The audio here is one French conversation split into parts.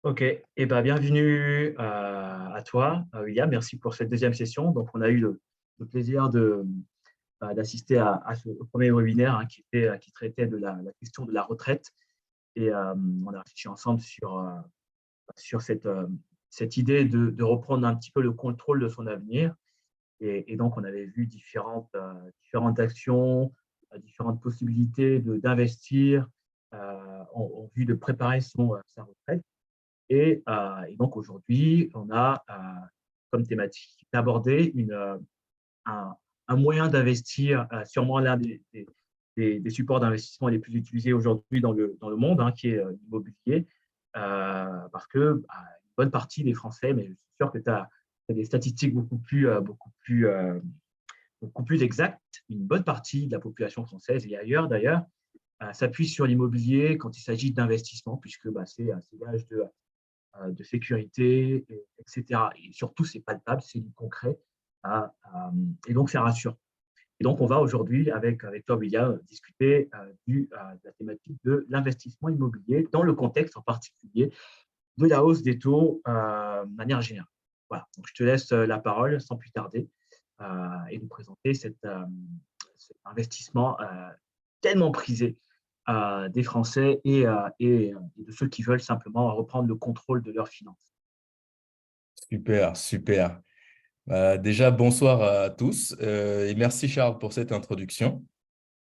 Ok, et ben bienvenue à toi, William. Merci pour cette deuxième session. Donc, on a eu le plaisir d'assister à ce au premier webinaire qui traitait de la question de la retraite. Et on a réfléchi ensemble sur cette idée de reprendre un petit peu le contrôle de son avenir. Et donc, on avait vu différentes actions, différentes possibilités d'investir en vue de préparer sa retraite. Et donc aujourd'hui, on a comme thématique d'aborder un, un moyen d'investir, sûrement l'un des supports d'investissement les plus utilisés aujourd'hui dans le monde, qui est l'immobilier, parce que une bonne partie des Français, mais je suis sûr que tu as des statistiques beaucoup plus exactes, une bonne partie de la population française et ailleurs d'ailleurs, s'appuie sur l'immobilier quand il s'agit d'investissement, puisque c'est gage de sécurité, etc. Et surtout, c'est palpable, c'est du concret. Et donc, ça rassure. Et donc, on va aujourd'hui, avec toi, William, discuter de la thématique de l'investissement immobilier dans le contexte en particulier de la hausse des taux de manière générale. Voilà, donc je te laisse la parole sans plus tarder et nous présenter cet investissement tellement prisé des Français et de ceux qui veulent simplement reprendre le contrôle de leurs finances. Super, super. Déjà, bonsoir à tous et merci Charles pour cette introduction.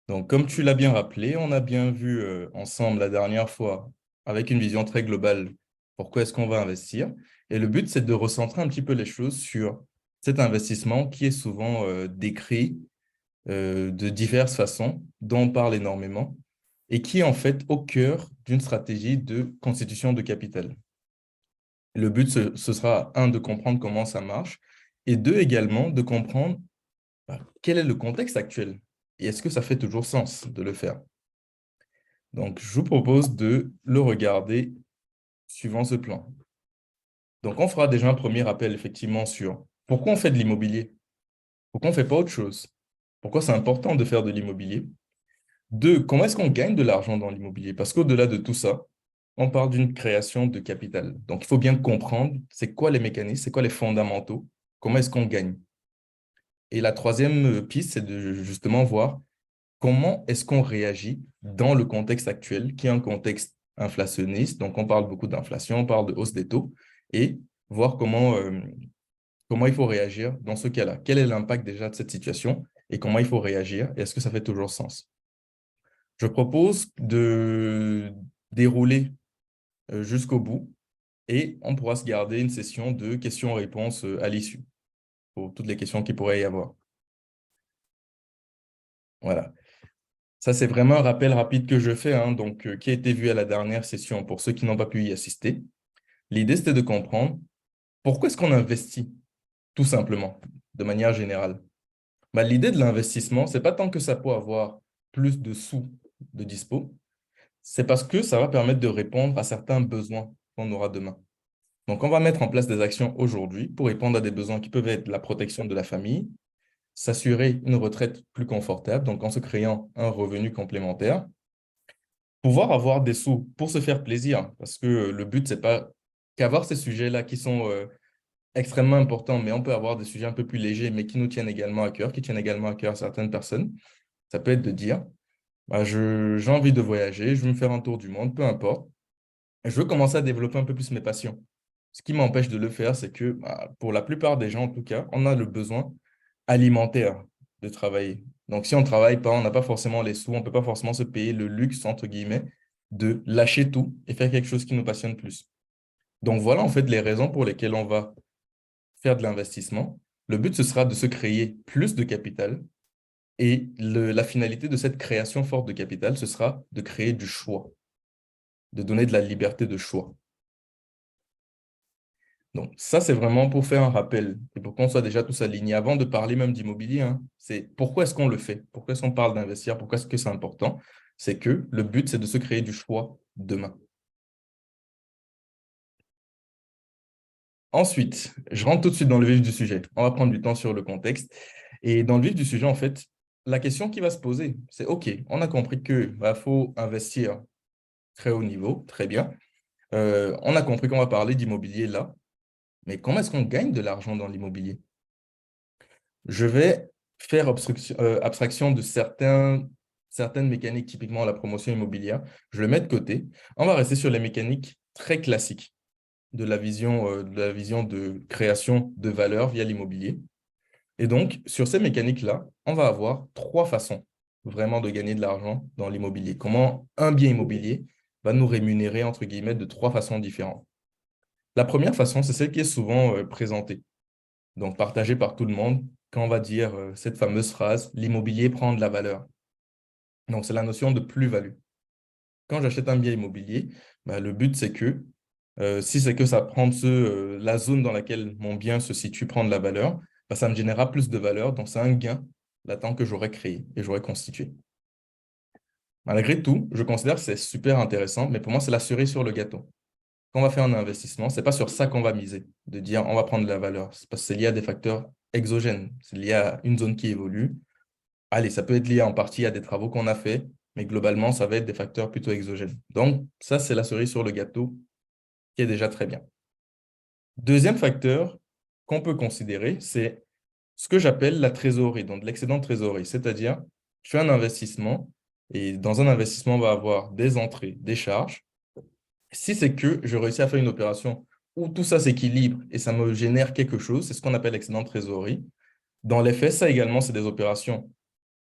Donc, comme tu l'as bien rappelé, on a bien vu ensemble la dernière fois avec une vision très globale pourquoi est-ce qu'on va investir. Et le but, c'est de recentrer un petit peu les choses sur cet investissement qui est souvent décrit de diverses façons, dont on parle énormément et qui est en fait au cœur d'une stratégie de constitution de capital. Le but, ce sera, un, de comprendre comment ça marche, et deux, également, de comprendre quel est le contexte actuel et est-ce que ça fait toujours sens de le faire. Donc, je vous propose de le regarder suivant ce plan. Donc, on fera déjà un premier rappel, effectivement, sur pourquoi on fait de l'immobilier, pourquoi on ne fait pas autre chose, pourquoi c'est important de faire de l'immobilier. Deux, comment est-ce qu'on gagne de l'argent dans l'immobilier? Parce qu'au-delà de tout ça, on parle d'une création de capital. Donc, il faut bien comprendre c'est quoi les mécanismes, c'est quoi les fondamentaux, comment est-ce qu'on gagne. Et la troisième piste, c'est de justement voir comment est-ce qu'on réagit dans le contexte actuel, qui est un contexte inflationniste. Donc, on parle beaucoup d'inflation, on parle de hausse des taux, et voir comment il faut réagir dans ce cas-là. Quel est l'impact déjà de cette situation et comment il faut réagir et est-ce que ça fait toujours sens? Je propose de dérouler jusqu'au bout et on pourra se garder une session de questions-réponses à l'issue pour toutes les questions qu'il pourrait y avoir. Voilà. Ça, c'est vraiment un rappel rapide que je fais, donc, qui a été vu à la dernière session pour ceux qui n'ont pas pu y assister. L'idée, c'était de comprendre pourquoi est-ce qu'on investit, tout simplement, de manière générale. L'idée de l'investissement, c'est pas tant que ça peut avoir plus de sous de dispo, c'est parce que ça va permettre de répondre à certains besoins qu'on aura demain. Donc, on va mettre en place des actions aujourd'hui pour répondre à des besoins qui peuvent être la protection de la famille, s'assurer une retraite plus confortable, donc en se créant un revenu complémentaire, pouvoir avoir des sous pour se faire plaisir, parce que le but, c'est pas qu'avoir ces sujets-là qui sont extrêmement importants, mais on peut avoir des sujets un peu plus légers, mais qui nous tiennent également à cœur, qui tiennent également à cœur à certaines personnes. Ça peut être de dire, j'ai envie de voyager, je veux me faire un tour du monde, peu importe. Et je veux commencer à développer un peu plus mes passions. Ce qui m'empêche de le faire, c'est que pour la plupart des gens, en tout cas, on a le besoin alimentaire de travailler. Donc, si on ne travaille pas, on n'a pas forcément les sous, on ne peut pas forcément se payer le luxe, entre guillemets, de lâcher tout et faire quelque chose qui nous passionne plus. Donc, voilà en fait les raisons pour lesquelles on va faire de l'investissement. Le but, ce sera de se créer plus de capital et la finalité de cette création forte de capital, ce sera de créer du choix, de donner de la liberté de choix. Donc, ça, c'est vraiment pour faire un rappel et pour qu'on soit déjà tous alignés. Avant de parler même d'immobilier, c'est pourquoi est-ce qu'on le fait? Pourquoi est-ce qu'on parle d'investir? Pourquoi est-ce que c'est important? C'est que le but, c'est de se créer du choix demain. Ensuite, je rentre tout de suite dans le vif du sujet. On va prendre du temps sur le contexte. Et dans le vif du sujet, en fait, la question qui va se poser, c'est OK, on a compris qu'il faut investir très haut niveau, très bien. On a compris qu'on va parler d'immobilier là, mais comment est-ce qu'on gagne de l'argent dans l'immobilier? Je vais faire abstraction de certaines mécaniques, typiquement la promotion immobilière. Je le mets de côté. On va rester sur les mécaniques très classiques de la vision de création de valeur via l'immobilier. Et donc, sur ces mécaniques-là, on va avoir trois façons vraiment de gagner de l'argent dans l'immobilier. Comment un bien immobilier va nous rémunérer, entre guillemets, de trois façons différentes. La première façon, c'est celle qui est souvent présentée, donc partagée par tout le monde, quand on va dire cette fameuse phrase, l'immobilier prend de la valeur. Donc, c'est la notion de plus-value. Quand j'achète un bien immobilier, bah, le but, c'est que si c'est que ça prend la zone dans laquelle mon bien se situe prend de la valeur, bah, ça me générera plus de valeur. Donc, c'est un gain latent que j'aurais créé et j'aurais constitué. Malgré tout, je considère que c'est super intéressant, mais pour moi, c'est la cerise sur le gâteau. Quand on va faire un investissement, ce n'est pas sur ça qu'on va miser, de dire on va prendre de la valeur. C'est parce que c'est lié à des facteurs exogènes. C'est lié à une zone qui évolue. Allez, ça peut être lié en partie à des travaux qu'on a faits, mais globalement, ça va être des facteurs plutôt exogènes. Donc, ça, c'est la cerise sur le gâteau qui est déjà très bien. Deuxième facteur qu'on peut considérer, c'est ce que j'appelle la trésorerie, donc de l'excédent de trésorerie. C'est-à-dire, je fais un investissement et dans un investissement, on va avoir des entrées, des charges. Si c'est que je réussis à faire une opération où tout ça s'équilibre et ça me génère quelque chose, c'est ce qu'on appelle l'excédent de trésorerie. Dans les faits, ça également, c'est des opérations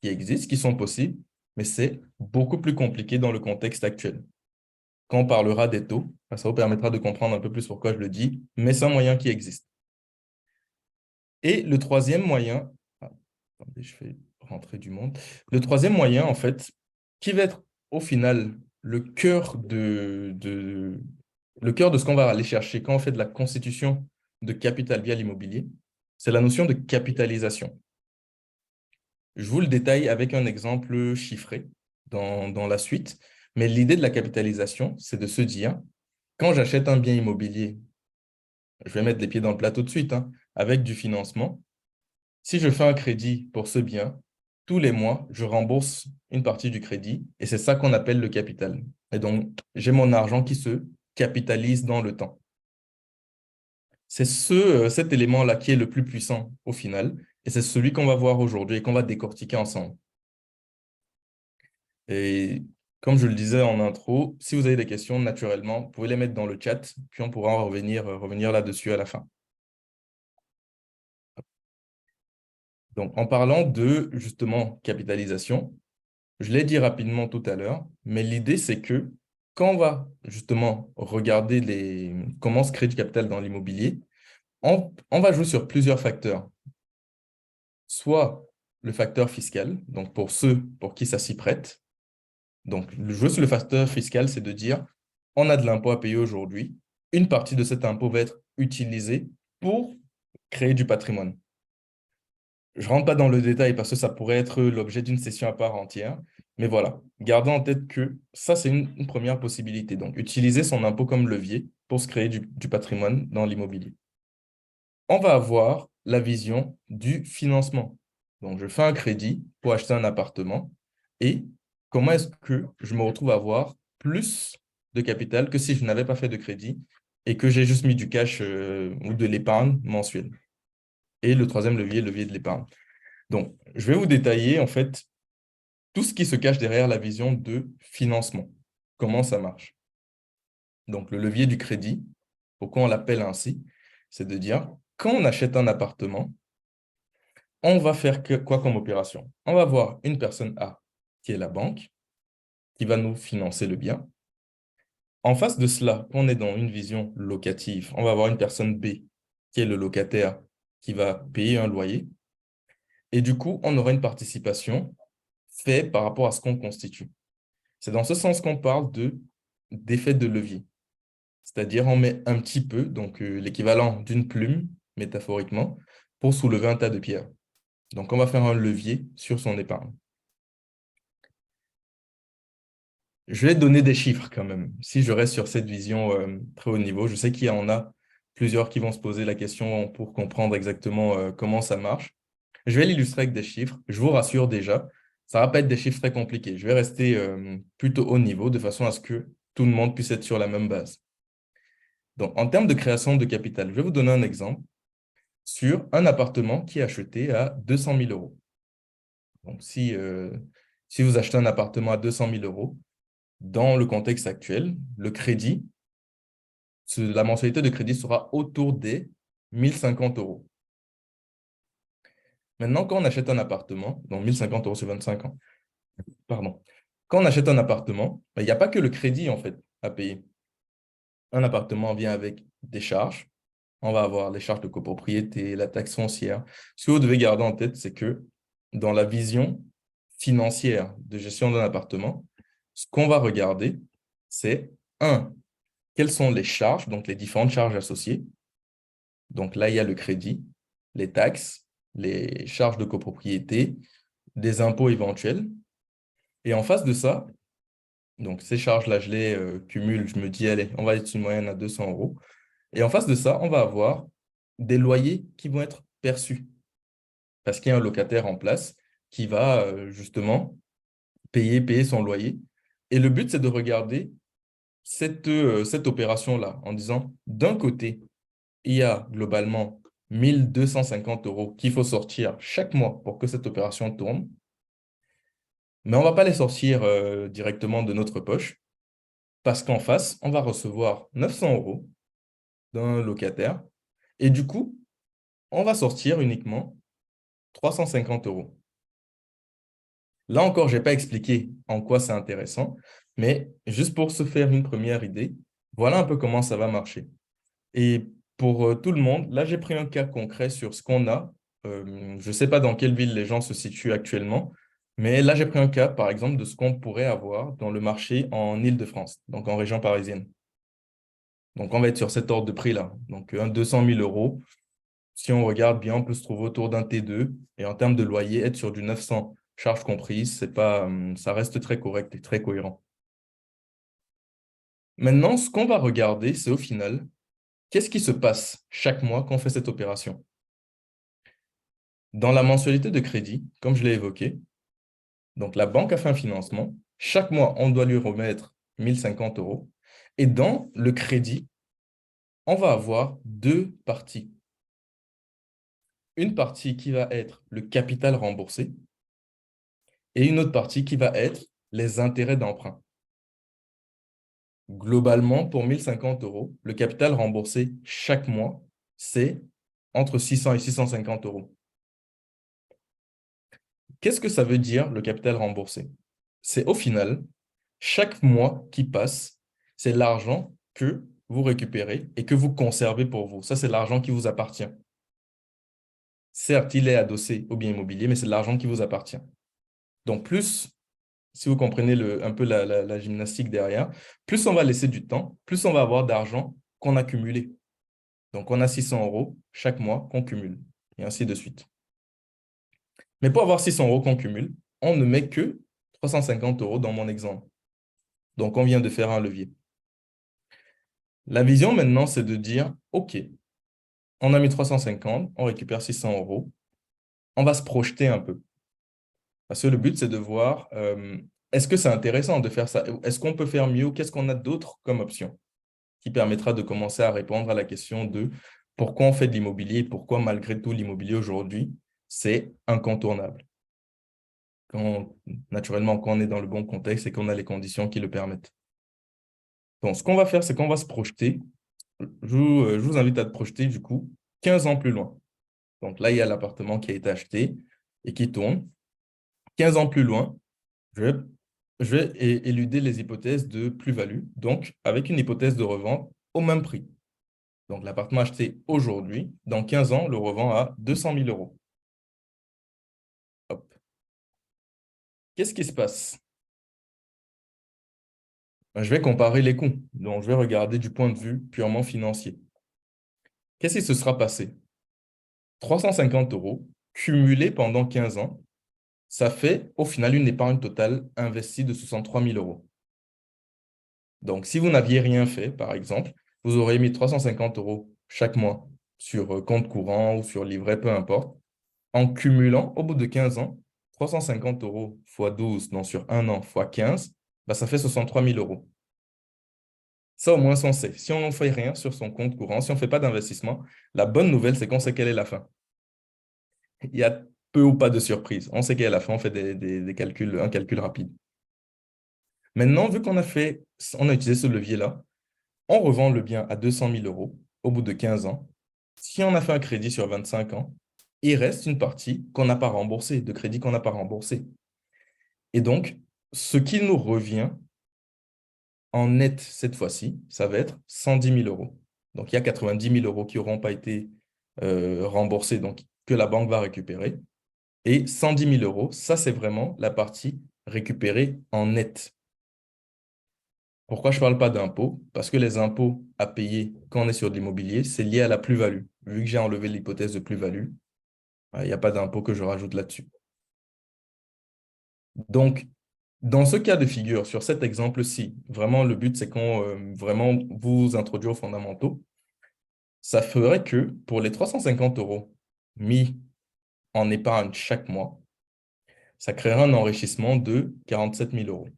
qui existent, qui sont possibles, mais c'est beaucoup plus compliqué dans le contexte actuel. Quand on parlera des taux, ça vous permettra de comprendre un peu plus pourquoi je le dis, mais c'est un moyen qui existe. Et le troisième moyen, attendez, je fais rentrer du monde. Le troisième moyen, en fait, qui va être au final le cœur de ce qu'on va aller chercher quand on fait de la constitution de capital via l'immobilier, c'est la notion de capitalisation. Je vous le détaille avec un exemple chiffré dans la suite, mais l'idée de la capitalisation, c'est de se dire, quand j'achète un bien immobilier, je vais mettre les pieds dans le plat tout de suite, hein, avec du financement, si je fais un crédit pour ce bien, tous les mois, je rembourse une partie du crédit et c'est ça qu'on appelle le capital. Et donc, j'ai mon argent qui se capitalise dans le temps. C'est cet élément-là qui est le plus puissant au final et c'est celui qu'on va voir aujourd'hui et qu'on va décortiquer ensemble. Et comme je le disais en intro, si vous avez des questions, naturellement, vous pouvez les mettre dans le chat, puis on pourra en revenir là-dessus à la fin. Donc, en parlant de, justement, capitalisation, je l'ai dit rapidement tout à l'heure, mais l'idée, c'est que quand on va justement regarder comment se crée du capital dans l'immobilier, on va jouer sur plusieurs facteurs. Soit le facteur fiscal, donc pour ceux pour qui ça s'y prête. Donc, le jouer sur le facteur fiscal, c'est de dire, on a de l'impôt à payer aujourd'hui. Une partie de cet impôt va être utilisée pour créer du patrimoine. Je ne rentre pas dans le détail parce que ça pourrait être l'objet d'une session à part entière. Mais voilà, gardez en tête que ça, c'est une première possibilité. Donc, utiliser son impôt comme levier pour se créer du patrimoine dans l'immobilier. On va avoir la vision du financement. Donc, je fais un crédit pour acheter un appartement et comment est-ce que je me retrouve à avoir plus de capital que si je n'avais pas fait de crédit et que j'ai juste mis du cash ou de l'épargne mensuelle. Et le troisième levier, le levier de l'épargne. Donc, je vais vous détailler en fait tout ce qui se cache derrière la vision de financement. Comment ça marche? Donc, le levier du crédit, pourquoi on l'appelle ainsi, c'est de dire, quand on achète un appartement, on va faire quoi comme opération? On va avoir une personne A, qui est la banque, qui va nous financer le bien. En face de cela, on est dans une vision locative. On va avoir une personne B, qui est le locataire, qui va payer un loyer. Et du coup, on aura une participation faite par rapport à ce qu'on constitue. C'est dans ce sens qu'on parle d'effet de levier. C'est-à-dire, on met un petit peu, donc l'équivalent d'une plume, métaphoriquement, pour soulever un tas de pierres. Donc, on va faire un levier sur son épargne. Je vais donner des chiffres quand même. Si je reste sur cette vision très haut niveau, je sais qu'il y en a plusieurs qui vont se poser la question pour comprendre exactement comment ça marche. Je vais l'illustrer avec des chiffres. Je vous rassure déjà, ça ne va pas être des chiffres très compliqués. Je vais rester plutôt haut niveau de façon à ce que tout le monde puisse être sur la même base. Donc, en termes de création de capital, je vais vous donner un exemple sur un appartement qui est acheté à 200 000 euros. Donc, si vous achetez un appartement à 200 000 euros, dans le contexte actuel, le crédit, la mensualité de crédit sera autour des 1050 euros. Maintenant, quand on achète un appartement, donc 1050 euros sur 25 ans, pardon. Quand on achète un appartement, il n'y a pas que le crédit en fait à payer. Un appartement vient avec des charges. On va avoir les charges de copropriété, la taxe foncière. Ce que vous devez garder en tête, c'est que dans la vision financière de gestion d'un appartement, ce qu'on va regarder, c'est un, quelles sont les charges, donc les différentes charges associées. Donc là, il y a le crédit, les taxes, les charges de copropriété, des impôts éventuels. Et en face de ça, donc ces charges-là, je les cumule, je me dis, allez, on va être une moyenne à 200 euros. Et en face de ça, on va avoir des loyers qui vont être perçus parce qu'il y a un locataire en place qui va justement payer son loyer. Et le but, c'est de regarder cette opération-là en disant, d'un côté, il y a globalement 1250 euros qu'il faut sortir chaque mois pour que cette opération tourne. Mais on ne va pas les sortir directement de notre poche parce qu'en face, on va recevoir 900 euros d'un locataire et du coup, on va sortir uniquement 350 euros. Là encore, je n'ai pas expliqué en quoi c'est intéressant, mais juste pour se faire une première idée, voilà un peu comment ça va marcher. Et pour tout le monde, là, j'ai pris un cas concret sur ce qu'on a. Je ne sais pas dans quelle ville les gens se situent actuellement, mais là, j'ai pris un cas, par exemple, de ce qu'on pourrait avoir dans le marché en Île-de-France, donc en région parisienne. Donc, on va être sur cet ordre de prix-là. Donc, un 200 000 euros. Si on regarde bien, on peut se trouver autour d'un T2. Et en termes de loyer, être sur du 900, charges comprises, c'est pas, ça reste très correct et très cohérent. Maintenant, ce qu'on va regarder, c'est au final, qu'est-ce qui se passe chaque mois quand on fait cette opération? Dans la mensualité de crédit, comme je l'ai évoqué, donc la banque a fait un financement. Chaque mois, on doit lui remettre 1050 euros. Et dans le crédit, on va avoir deux parties. Une partie qui va être le capital remboursé et une autre partie qui va être les intérêts d'emprunt. Globalement, pour 1050 euros, le capital remboursé chaque mois, c'est entre 600 et 650 euros. Qu'est-ce que ça veut dire, le capital remboursé? C'est au final, chaque mois qui passe, c'est l'argent que vous récupérez et que vous conservez pour vous. Ça, c'est l'argent qui vous appartient. Certes, il est adossé au bien immobilier, mais c'est de l'argent qui vous appartient. Donc, plus, si vous comprenez un peu la gymnastique derrière, plus on va laisser du temps, plus on va avoir d'argent qu'on a cumulé. Donc, on a 600 euros chaque mois qu'on cumule, et ainsi de suite. Mais pour avoir 600 euros qu'on cumule, on ne met que 350 euros dans mon exemple. Donc, on vient de faire un levier. La vision maintenant, c'est de dire, OK, on a mis 350, on récupère 600 euros, on va se projeter un peu. Parce que le but, c'est de voir, est-ce que c'est intéressant de faire ça? Est-ce qu'on peut faire mieux? Qu'est-ce qu'on a d'autre comme option qui permettra de commencer à répondre à la question de pourquoi on fait de l'immobilier et pourquoi malgré tout l'immobilier aujourd'hui, c'est incontournable. Naturellement, quand on est dans le bon contexte et qu'on a les conditions qui le permettent. Donc, ce qu'on va faire, c'est qu'on va se projeter. Je vous invite à te projeter du coup 15 ans plus loin. Donc là, il y a l'appartement qui a été acheté et qui tourne. 15 ans plus loin, je vais éluder les hypothèses de plus-value, donc avec une hypothèse de revente au même prix. Donc l'appartement acheté aujourd'hui, dans 15 ans, le revend à 200 000 euros. Hop. Qu'est-ce qui se passe? Ben, je vais comparer les coûts. Donc, je vais regarder du point de vue purement financier. Qu'est-ce qui se sera passé? 350 euros cumulés pendant 15 ans, ça fait au final une épargne totale investie de 63 000 euros. Donc, si vous n'aviez rien fait, par exemple, vous auriez mis 350 euros chaque mois sur compte courant ou sur livret, peu importe. En cumulant, au bout de 15 ans, 350 euros x 12, donc sur un an, x 15, bah, ça fait 63 000 euros. Ça, au moins, on sait. Si on ne fait rien sur son compte courant, si on ne fait pas d'investissement, la bonne nouvelle, c'est qu'on sait quelle est la fin. Il y a peu ou pas de surprise. On sait quelle est la fin, on fait des calculs, un calcul rapide. Maintenant, vu on a utilisé ce levier-là, on revend le bien à 200 000 euros au bout de 15 ans. Si on a fait un crédit sur 25 ans, il reste une partie qu'on n'a pas remboursée, de crédit qu'on n'a pas remboursé. Et donc, ce qui nous revient en net cette fois-ci, ça va être 110 000 euros. Donc, il y a 90 000 euros qui n'auront pas été remboursés, donc que la banque va récupérer. Et 110 000 euros, ça, c'est vraiment la partie récupérée en net. Pourquoi je ne parle pas d'impôts? Parce que les impôts à payer quand on est sur de l'immobilier, c'est lié à la plus-value. Vu que j'ai enlevé l'hypothèse de plus-value, il n'y a pas d'impôt que je rajoute là-dessus. Donc, dans ce cas de figure, sur cet exemple-ci, vraiment, le but, c'est qu'on vraiment vous introduit aux fondamentaux. Ça ferait que pour les 350 euros mis en épargne chaque mois, ça créerait un enrichissement de 47 000 euros.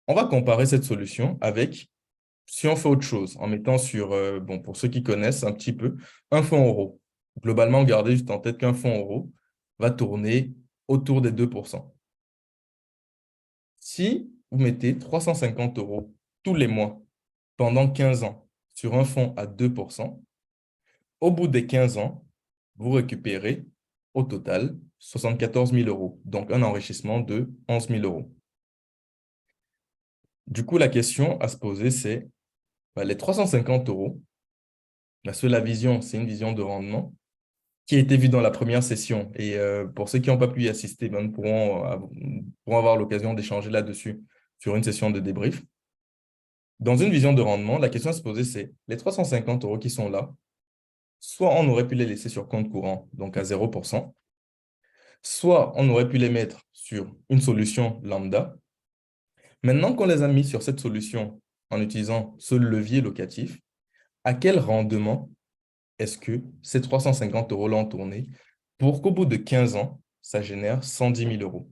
On va comparer cette solution avec si on fait autre chose, en mettant sur, bon, pour ceux qui connaissent un petit peu, un fonds euro. Globalement, gardez juste en tête qu'un fonds euro va tourner autour des 2%. Si vous mettez 350 euros tous les mois pendant 15 ans sur un fonds à 2%, au bout des 15 ans, vous récupérez au total 74 000 euros, donc un enrichissement de 11 000 euros. Du coup, la question à se poser, c'est les 350 euros, la vision, c'est une vision de rendement qui a été vue dans la première session. Et pour ceux qui n'ont pas pu y assister, ben, pourront avoir l'occasion d'échanger là-dessus sur une session de débrief. Dans une vision de rendement, la question à se poser, c'est les 350 euros qui sont là, soit on aurait pu les laisser sur compte courant, donc à 0%, soit on aurait pu les mettre sur une solution lambda. Maintenant qu'on les a mis sur cette solution en utilisant ce levier locatif, à quel rendement est-ce que ces 350 euros-là ont tourné pour qu'au bout de 15 ans, ça génère 110 000 euros?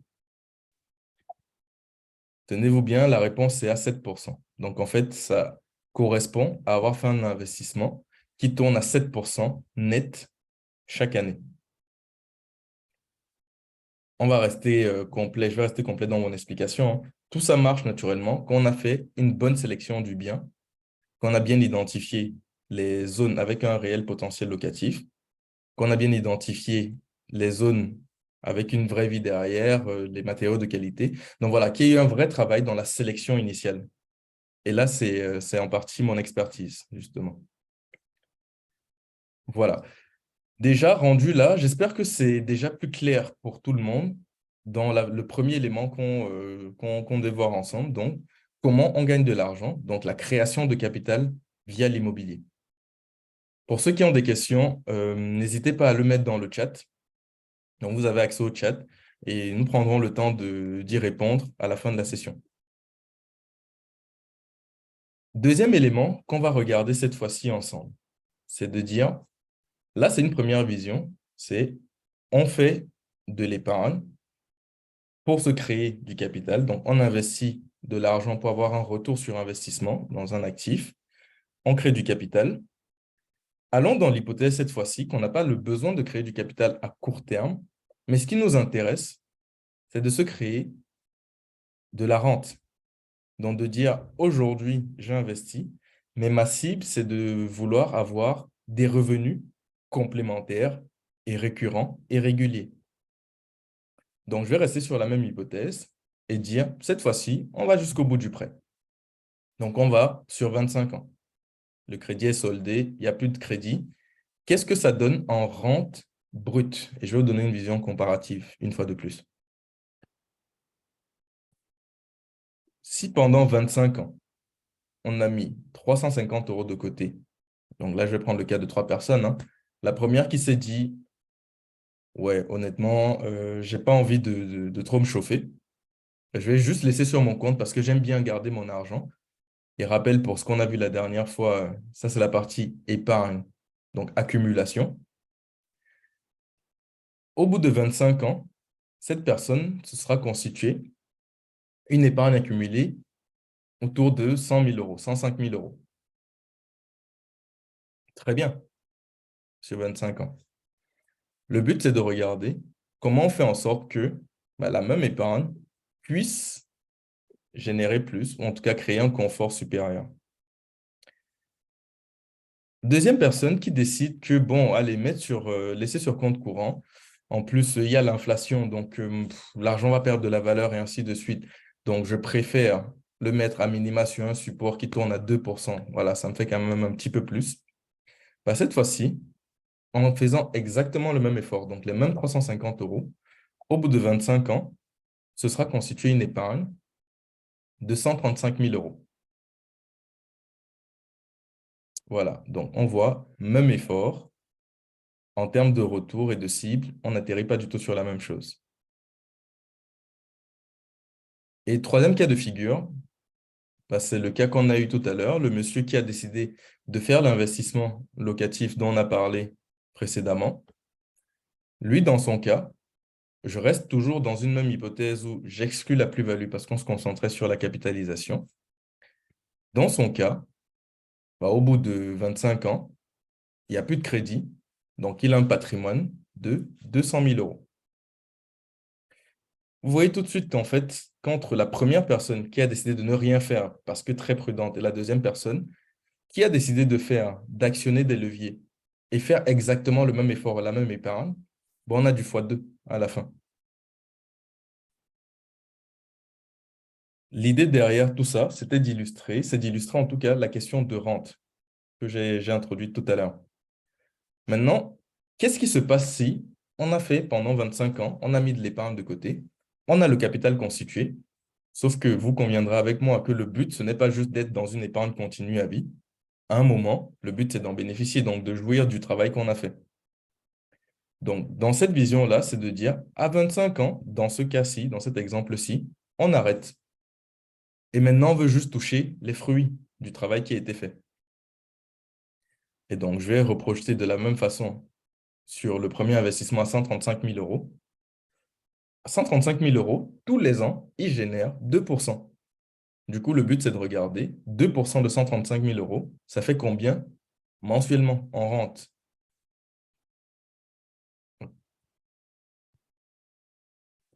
Tenez-vous bien, la réponse est à 7%. Donc, en fait, ça correspond à avoir fait un investissement qui tourne à 7% net chaque année. On va rester complet, je vais rester complet dans mon explication, hein. Tout ça marche naturellement quand on a fait une bonne sélection du bien, qu'on a bien identifié les zones avec un réel potentiel locatif, qu'on a bien identifié les zones avec une vraie vie derrière, les matériaux de qualité. Donc voilà, qu'il y ait eu un vrai travail dans la sélection initiale. Et là, c'est en partie mon expertise, justement. Voilà. Déjà rendu là, j'espère que c'est déjà plus clair pour tout le monde dans le premier élément qu'on devait voir ensemble. Donc, comment on gagne de l'argent, donc la création de capital via l'immobilier. Pour ceux qui ont des questions, n'hésitez pas à le mettre dans le chat. Donc, vous avez accès au chat et nous prendrons le temps d'y répondre à la fin de la session. Deuxième élément qu'on va regarder cette fois-ci ensemble, c'est de dire, là, c'est une première vision, c'est on fait de l'épargne pour se créer du capital. Donc, on investit de l'argent pour avoir un retour sur investissement dans un actif. On crée du capital. Allons dans l'hypothèse cette fois-ci qu'on n'a pas le besoin de créer du capital à court terme, mais ce qui nous intéresse, c'est de se créer de la rente. Donc, de dire aujourd'hui, j'investis, mais ma cible, c'est de vouloir avoir des revenus complémentaires et récurrents et réguliers. Donc, je vais rester sur la même hypothèse et dire, cette fois-ci, on va jusqu'au bout du prêt. Donc, on va sur 25 ans. Le crédit est soldé, il n'y a plus de crédit. Qu'est-ce que ça donne en rente brute? Et je vais vous donner une vision comparative, une fois de plus. Si pendant 25 ans, on a mis 350 euros de côté, donc là, je vais prendre le cas de 3 personnes, hein. La première qui s'est dit, ouais, honnêtement, je n'ai pas envie de trop me chauffer. Je vais juste laisser sur mon compte parce que j'aime bien garder mon argent. Et rappel pour ce qu'on a vu la dernière fois, ça c'est la partie épargne, donc accumulation. Au bout de 25 ans, cette personne se sera constituée une épargne accumulée autour de 100 000 euros, 105 000 euros. Très bien, sur 25 ans. Le but, c'est de regarder comment on fait en sorte que la même épargne puisse générer plus, ou en tout cas créer un confort supérieur. Deuxième personne qui décide que, bon, allez, laisser sur compte courant. En plus, il y a l'inflation, donc l'argent va perdre de la valeur et ainsi de suite. Donc, je préfère le mettre à minima sur un support qui tourne à 2%. Voilà, ça me fait quand même un petit peu plus. Cette fois-ci, en faisant exactement le même effort, donc les mêmes 350 euros, au bout de 25 ans, ce sera constitué une épargne de 135 000 euros. Voilà, donc on voit même effort. En termes de retour et de cible, on n'atterrit pas du tout sur la même chose. Et troisième cas de figure, c'est le cas qu'on a eu tout à l'heure, le monsieur qui a décidé de faire l'investissement locatif dont on a parlé précédemment. Lui, dans son cas, je reste toujours dans une même hypothèse où j'exclus la plus-value parce qu'on se concentrait sur la capitalisation. Dans son cas, au bout de 25 ans, il n'y a plus de crédit, donc il a un patrimoine de 200 000 euros. Vous voyez tout de suite qu'en fait, qu'entre la première personne qui a décidé de ne rien faire parce que très prudente et la deuxième personne qui a décidé d'actionner des leviers et faire exactement le même effort, la même épargne, on a du x2 à la fin. L'idée derrière tout ça, c'est d'illustrer en tout cas la question de rente que j'ai introduite tout à l'heure. Maintenant, qu'est-ce qui se passe si on a fait pendant 25 ans, on a mis de l'épargne de côté, on a le capital constitué, sauf que vous conviendrez avec moi que le but, ce n'est pas juste d'être dans une épargne continue à vie. À un moment, le but, c'est d'en bénéficier, donc de jouir du travail qu'on a fait. Donc, dans cette vision-là, c'est de dire, à 25 ans, dans ce cas-ci, dans cet exemple-ci, on arrête. Et maintenant, on veut juste toucher les fruits du travail qui a été fait. Et donc, je vais reprojeter de la même façon sur le premier investissement à 135 000 euros. 135 000 euros, tous les ans, il génère 2%. Du coup, le but, c'est de regarder 2% de 135 000 euros, ça fait combien mensuellement en rente?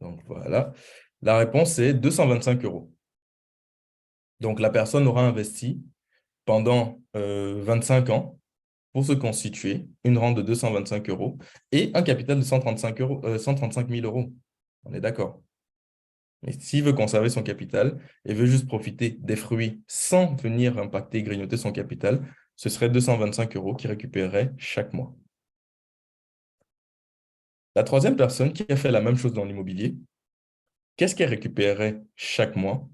Donc voilà, la réponse est 225 euros. Donc la personne aura investi pendant 25 ans pour se constituer une rente de 225 euros et un capital de 135 000 euros. On est d'accord. Mais s'il veut conserver son capital et veut juste profiter des fruits sans venir impacter, grignoter son capital, ce serait 225 euros qu'il récupérerait chaque mois. La troisième personne qui a fait la même chose dans l'immobilier, qu'est-ce qu'elle récupérerait chaque mois?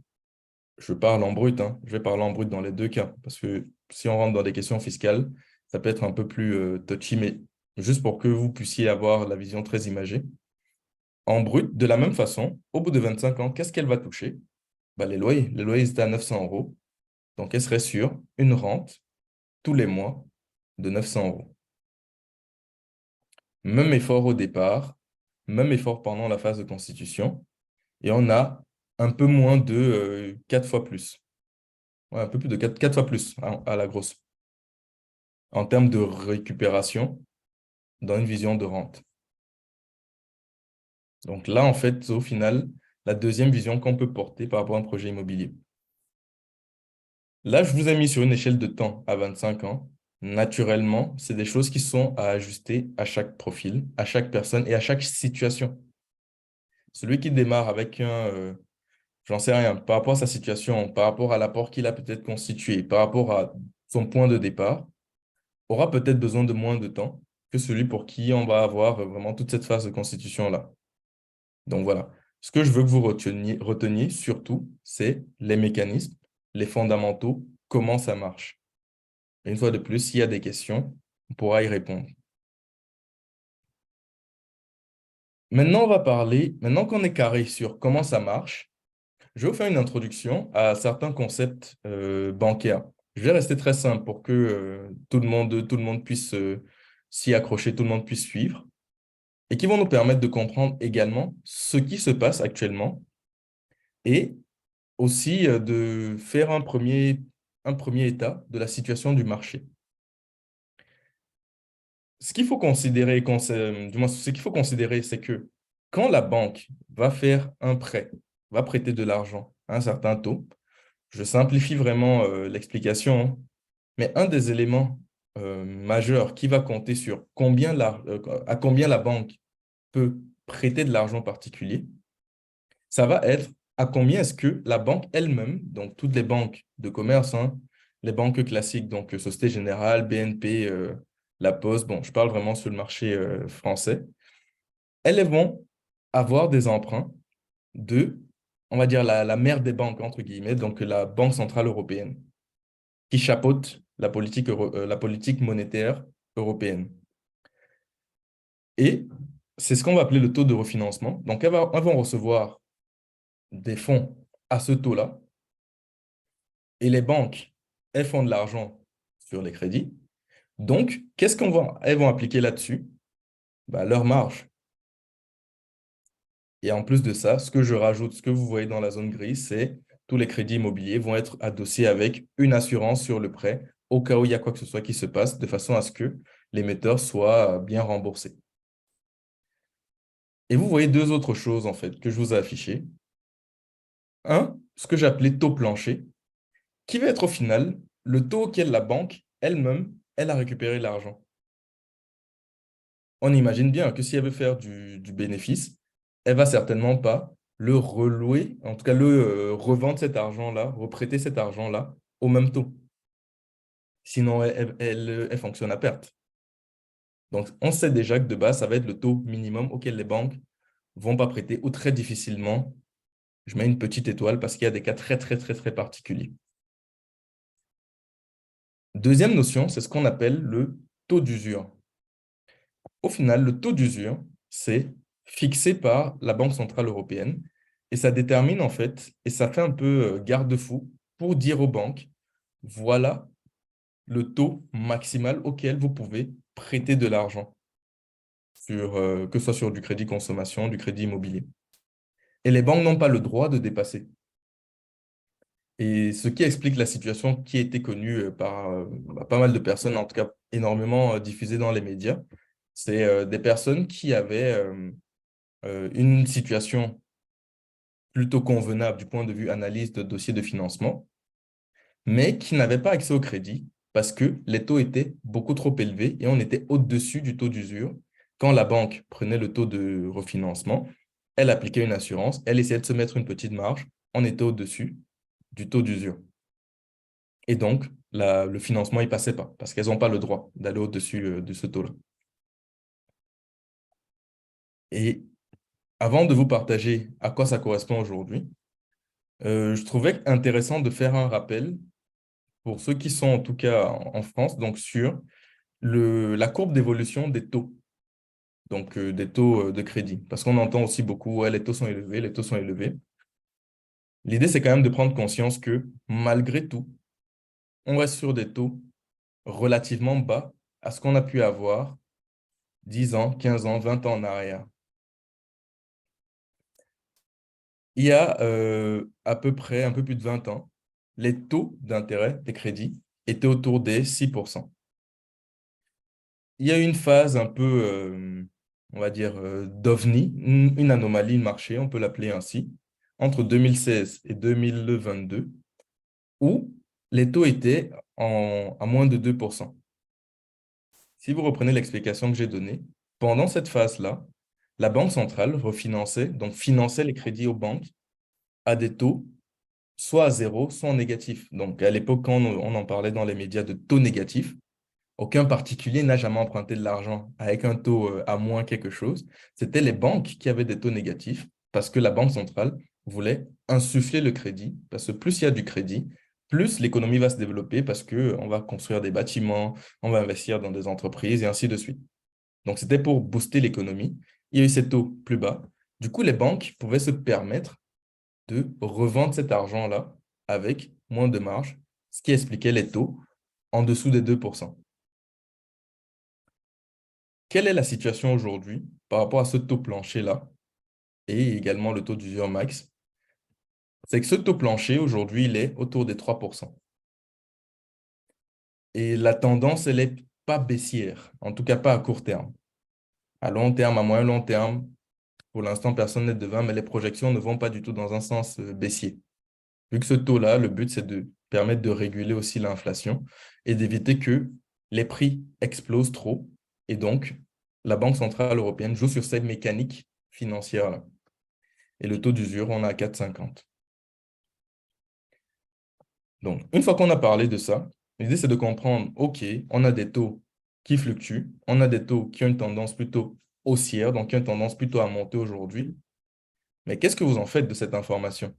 Je parle en brut, hein. Je vais parler en brut dans les deux cas, parce que si on rentre dans des questions fiscales, ça peut être un peu plus touchy, mais juste pour que vous puissiez avoir la vision très imagée. En brut, de la même façon, au bout de 25 ans, qu'est-ce qu'elle va toucher? Les loyers. Les loyers étaient à 900 euros. Donc, elle serait sur une rente tous les mois de 900 euros. Même effort au départ, même effort pendant la phase de constitution, et on a un peu moins de 4 fois plus. Ouais, un peu plus de 4 fois plus à la grosse, en termes de récupération dans une vision de rente. Donc là, en fait, au final, la deuxième vision qu'on peut porter par rapport à un projet immobilier. Là, je vous ai mis sur une échelle de temps à 25 ans. Naturellement, c'est des choses qui sont à ajuster à chaque profil, à chaque personne et à chaque situation. Celui qui démarre avec j'en sais rien, par rapport à sa situation, par rapport à l'apport qu'il a peut-être constitué, par rapport à son point de départ, aura peut-être besoin de moins de temps que celui pour qui on va avoir vraiment toute cette phase de constitution-là. Donc voilà, ce que je veux que vous reteniez surtout, c'est les mécanismes, les fondamentaux, comment ça marche. Et une fois de plus, s'il y a des questions, on pourra y répondre. Maintenant, on va parler, maintenant qu'on est carré sur comment ça marche, je vais vous faire une introduction à certains concepts bancaires. Je vais rester très simple pour que tout le monde puisse s'y accrocher, tout le monde puisse suivre, et qui vont nous permettre de comprendre également ce qui se passe actuellement et aussi de faire un premier état de la situation du marché. Ce qu'il faut considérer, du moins, ce qu'il faut considérer, c'est que quand la banque va faire un prêt, va prêter de l'argent à un certain taux, je simplifie vraiment l'explication, hein, mais un des éléments majeurs qui va compter sur à combien la banque peut prêter de l'argent particulier, ça va être à combien est-ce que la banque elle-même, donc toutes les banques de commerce, hein, les banques classiques, donc Société Générale, BNP, La Poste, bon, je parle vraiment sur le marché français, elles vont avoir des emprunts de, on va dire, la mère des banques, entre guillemets, donc la Banque Centrale Européenne, qui chapeaute la politique monétaire européenne. Et c'est ce qu'on va appeler le taux de refinancement. Donc, elles vont recevoir des fonds à ce taux-là. Et les banques, elles font de l'argent sur les crédits. Donc, elles vont appliquer là-dessus? Bah, leur marge. Et en plus de ça, ce que je rajoute, ce que vous voyez dans la zone grise, c'est tous les crédits immobiliers vont être adossés avec une assurance sur le prêt au cas où il y a quoi que ce soit qui se passe, de façon à ce que l'émetteur soit bien remboursé. Et vous voyez deux autres choses, en fait, que je vous ai affichées. Un, ce que j'appelais taux plancher, qui va être au final le taux auquel la banque elle-même, elle a récupéré l'argent. On imagine bien que si elle veut faire du bénéfice, elle va certainement pas le relouer, en tout cas le revendre cet argent-là, reprêter cet argent-là au même taux. Sinon, elle fonctionne à perte. Donc, on sait déjà que de base, ça va être le taux minimum auquel les banques vont pas prêter ou très difficilement. Je mets une petite étoile parce qu'il y a des cas très, très, très, très particuliers. Deuxième notion, c'est ce qu'on appelle le taux d'usure. Au final, le taux d'usure, c'est fixé par la Banque centrale européenne et ça détermine en fait, et ça fait un peu garde-fou pour dire aux banques, voilà le taux maximal auquel vous pouvez prêter de l'argent, que ce soit sur du crédit consommation, du crédit immobilier. Et les banques n'ont pas le droit de dépasser. Et ce qui explique la situation qui a été connue par pas mal de personnes, en tout cas énormément diffusée dans les médias, c'est des personnes qui avaient une situation plutôt convenable du point de vue analyse de dossier de financement, mais qui n'avaient pas accès au crédit parce que les taux étaient beaucoup trop élevés et on était au-dessus du taux d'usure. Quand la banque prenait le taux de refinancement, elle appliquait une assurance, elle essayait de se mettre une petite marge, on était au-dessus du taux d'usure. Et donc, le financement, il ne passait pas parce qu'elles n'ont pas le droit d'aller au-dessus de ce taux-là. Et avant de vous partager à quoi ça correspond aujourd'hui, je trouvais intéressant de faire un rappel pour ceux qui sont en tout cas en France, donc sur la courbe d'évolution des taux, donc des taux de crédit. Parce qu'on entend aussi beaucoup, ouais, les taux sont élevés, les taux sont élevés. L'idée, c'est quand même de prendre conscience que malgré tout, on reste sur des taux relativement bas à ce qu'on a pu avoir 10 ans, 15 ans, 20 ans en arrière. Il y a à peu près un peu plus de 20 ans, les taux d'intérêt des crédits étaient autour des 6%. Il y a eu une phase un peu, on va dire, d'ovni, une anomalie de marché, on peut l'appeler ainsi, entre 2016 et 2022, où les taux étaient à moins de 2%. Si vous reprenez l'explication que j'ai donnée, pendant cette phase-là, la Banque centrale refinançait, donc finançait les crédits aux banques à des taux soit à zéro, soit en négatif. Donc, à l'époque, quand on en parlait dans les médias de taux négatifs, aucun particulier n'a jamais emprunté de l'argent avec un taux à moins quelque chose. C'était les banques qui avaient des taux négatifs parce que la Banque centrale voulait insuffler le crédit. Parce que plus il y a du crédit, plus l'économie va se développer parce qu'on va construire des bâtiments, on va investir dans des entreprises et ainsi de suite. Donc, c'était pour booster l'économie. Il y a eu ces taux plus bas. Du coup, les banques pouvaient se permettre de revendre cet argent-là avec moins de marge, ce qui expliquait les taux en dessous des 2%. Quelle est la situation aujourd'hui par rapport à ce taux plancher-là et également le taux d'usure max? c'est que ce taux plancher, aujourd'hui, il est autour des 3%. Et la tendance, elle n'est pas baissière, en tout cas pas à court terme. À long terme, à moyen long terme, pour l'instant, personne n'est devin, mais les projections ne vont pas du tout dans un sens baissier. Vu que ce taux-là, le but, c'est de permettre de réguler aussi l'inflation et d'éviter que les prix explosent trop. Et donc, la Banque centrale européenne joue sur cette mécanique financière-là. Et le taux d'usure, on a à 4,50. Donc, une fois qu'on a parlé de ça, l'idée, c'est de comprendre, OK, on a des taux qui fluctuent, on a des taux qui ont une tendance plutôt haussière, donc qui ont une tendance plutôt à monter aujourd'hui. Mais qu'est-ce que vous en faites de cette information?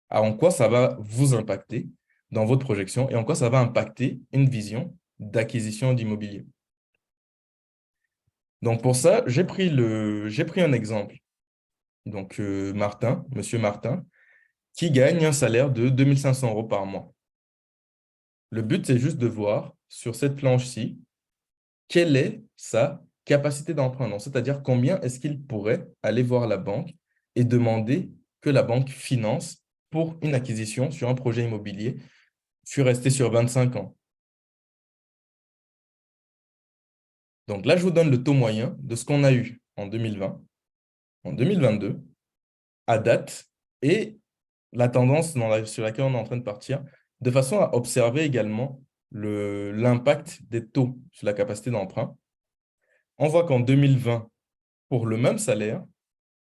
En quoi ça va vous impacter dans votre projection et en quoi ça va impacter une vision d'acquisition d'immobilier? Donc, pour ça, j'ai pris un exemple. Donc, Martin, monsieur Martin, qui gagne un salaire de 2500 euros par mois. Le but, c'est juste de voir sur cette planche-ci, quelle est sa capacité d'emprunt. Donc, c'est-à-dire combien est-ce qu'il pourrait aller voir la banque et demander que la banque finance pour une acquisition sur un projet immobilier. Je suis resté sur 25 ans. Donc là, je vous donne le taux moyen de ce qu'on a eu en 2020, en 2022, à date, et la tendance sur laquelle on est en train de partir, de façon à observer également l'impact des taux sur la capacité d'emprunt. On voit qu'en 2020, pour le même salaire,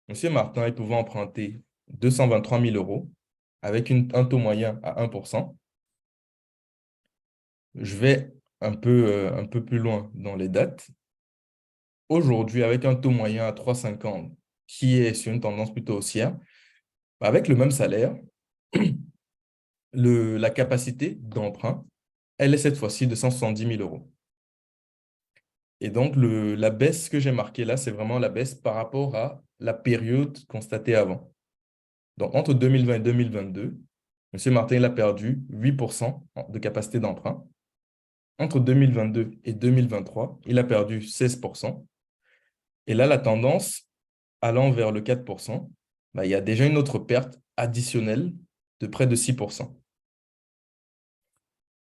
M. Martin il pouvait emprunter 223 000 euros avec un taux moyen à 1%. Je vais un peu plus loin dans les dates. Aujourd'hui, avec un taux moyen à 3,50 qui est sur une tendance plutôt haussière, avec le même salaire, la capacité d'emprunt, elle est cette fois-ci de 170 000 euros. Et donc, la baisse que j'ai marquée là, c'est vraiment la baisse par rapport à la période constatée avant. Donc, entre 2020 et 2022, M. Martin il a perdu 8% de capacité d'emprunt. Entre 2022 et 2023, il a perdu 16%. Et là, la tendance, allant vers le 4%, il y a déjà une autre perte additionnelle de près de 6%.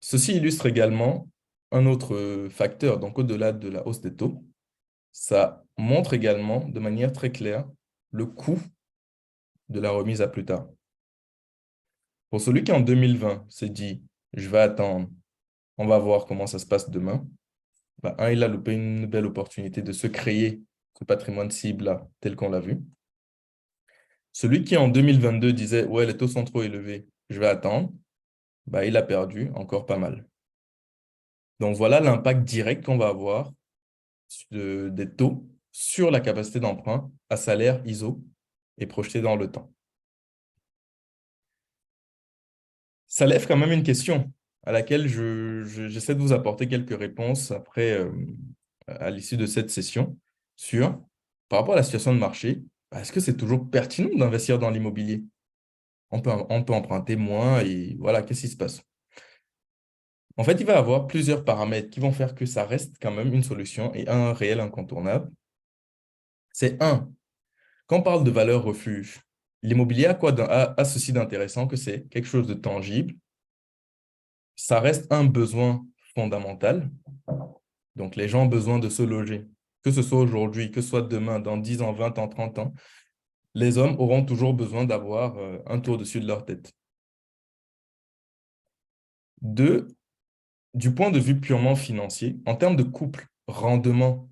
Ceci illustre également un autre facteur, donc au-delà de la hausse des taux, ça montre également de manière très claire le coût de la remise à plus tard. Pour celui qui en 2020 s'est dit, je vais attendre, on va voir comment ça se passe demain, il a loupé une belle opportunité de se créer ce patrimoine cible-là, tel qu'on l'a vu. Celui qui en 2022 disait, ouais, les taux sont trop élevés, je vais attendre, il a perdu encore pas mal. Donc voilà l'impact direct qu'on va avoir des taux sur la capacité d'emprunt à salaire ISO et projeté dans le temps. Ça lève quand même une question à laquelle j'essaie de vous apporter quelques réponses après, à l'issue de cette session par rapport à la situation de marché, est-ce que c'est toujours pertinent d'investir dans l'immobilier? On peut emprunter moins et voilà, qu'est-ce qui se passe? En fait, il va y avoir plusieurs paramètres qui vont faire que ça reste quand même une solution et un réel incontournable. C'est un, quand on parle de valeur refuge, l'immobilier a ceci d'intéressant que c'est quelque chose de tangible. Ça reste un besoin fondamental. Donc, les gens ont besoin de se loger. Que ce soit aujourd'hui, que ce soit demain, dans 10 ans, 20 ans, 30 ans, les hommes auront toujours besoin d'avoir un toit au-dessus de leur tête. Deux, du point de vue purement financier, en termes de couple, rendement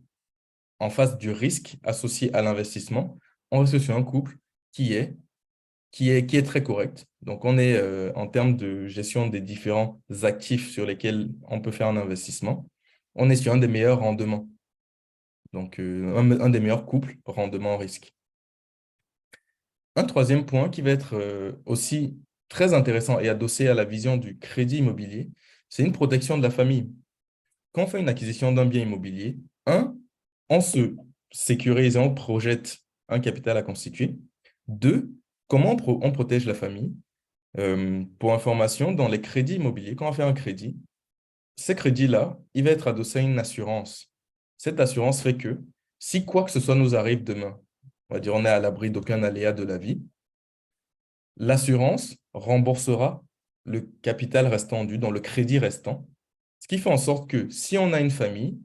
en face du risque associé à l'investissement, on reste sur un couple qui est très correct. Donc, on est en termes de gestion des différents actifs sur lesquels on peut faire un investissement, on est sur un des meilleurs rendements. Donc, un des meilleurs couples rendement-risque. Un troisième point qui va être aussi très intéressant et adossé à la vision du crédit immobilier, c'est une protection de la famille. Quand on fait une acquisition d'un bien immobilier, on se sécurise et on projette un capital à constituer. Deux, comment on protège la famille? Pour information, dans les crédits immobiliers, quand on fait un crédit, ces crédits-là, il va être adossé à une assurance. Cette assurance fait que si quoi que ce soit nous arrive demain, on va dire on est à l'abri d'aucun aléa de la vie, l'assurance remboursera le capital restant dû, dans le crédit restant, ce qui fait en sorte que si on a une famille,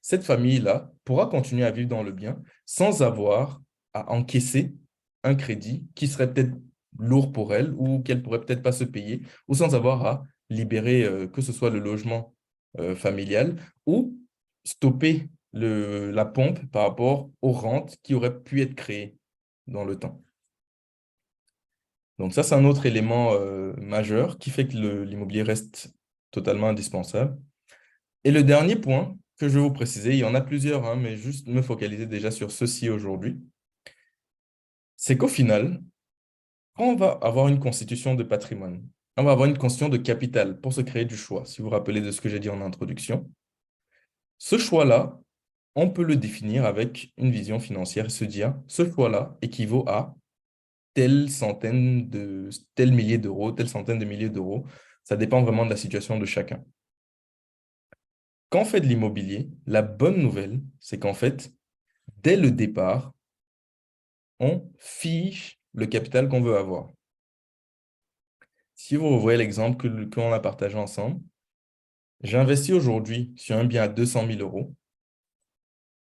cette famille-là pourra continuer à vivre dans le bien sans avoir à encaisser un crédit qui serait peut-être lourd pour elle ou qu'elle pourrait peut-être pas se payer ou sans avoir à libérer que ce soit le logement familial ou stopper la pompe par rapport aux rentes qui auraient pu être créées dans le temps. Donc ça, c'est un autre élément majeur qui fait que l'immobilier reste totalement indispensable. Et le dernier point que je vais vous préciser, il y en a plusieurs, hein, mais juste me focaliser déjà sur ceci aujourd'hui, c'est qu'au final, quand on va avoir une constitution de patrimoine, on va avoir une constitution de capital pour se créer du choix, si vous vous rappelez de ce que j'ai dit en introduction. Ce choix-là, on peut le définir avec une vision financière et se dire, ce choix-là équivaut à tel millier d'euros, telle centaine de milliers d'euros. Ça dépend vraiment de la situation de chacun. Quand on fait de l'immobilier, la bonne nouvelle, c'est qu'en fait, dès le départ, on fiche le capital qu'on veut avoir. Si vous revoyez l'exemple qu'on a partagé ensemble, j'investis aujourd'hui sur un bien à 200 000 euros.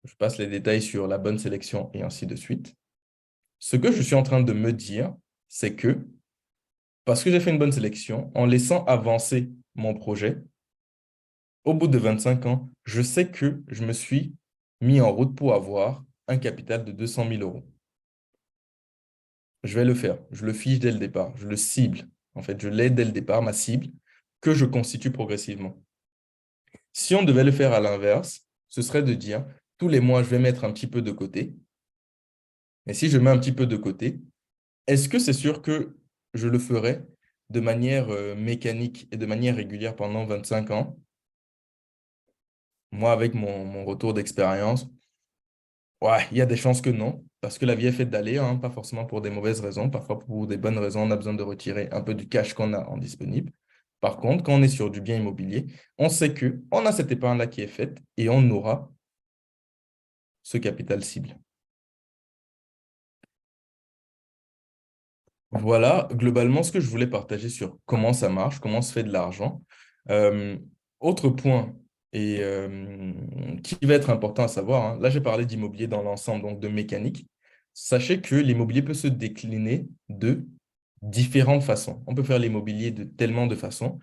Je passe les détails sur la bonne sélection et ainsi de suite. Ce que je suis en train de me dire, c'est que parce que j'ai fait une bonne sélection, en laissant avancer mon projet, au bout de 25 ans, je sais que je me suis mis en route pour avoir un capital de 200 000 euros. Je vais le faire. Je le fiche dès le départ. Je le cible. En fait, je l'ai dès le départ, ma cible, que je constitue progressivement. Si on devait le faire à l'inverse, ce serait de dire, tous les mois, je vais mettre un petit peu de côté. Et si je mets un petit peu de côté, est-ce que c'est sûr que je le ferai de manière mécanique et de manière régulière pendant 25 ans? Moi, avec mon retour d'expérience, ouais, il y a des chances que non, parce que la vie est faite d'aller, hein, pas forcément pour des mauvaises raisons, parfois pour des bonnes raisons, on a besoin de retirer un peu du cash qu'on a en disponible. Par contre, quand on est sur du bien immobilier, on sait qu'on a cette épargne-là qui est faite et on aura ce capital cible. Voilà, globalement, ce que je voulais partager sur comment ça marche, comment on se fait de l'argent. Euh, Autre point et qui va être important à savoir, hein, là j'ai parlé d'immobilier dans l'ensemble, donc de mécanique. Sachez que l'immobilier peut se décliner de différentes façons. On peut faire l'immobilier de tellement de façons,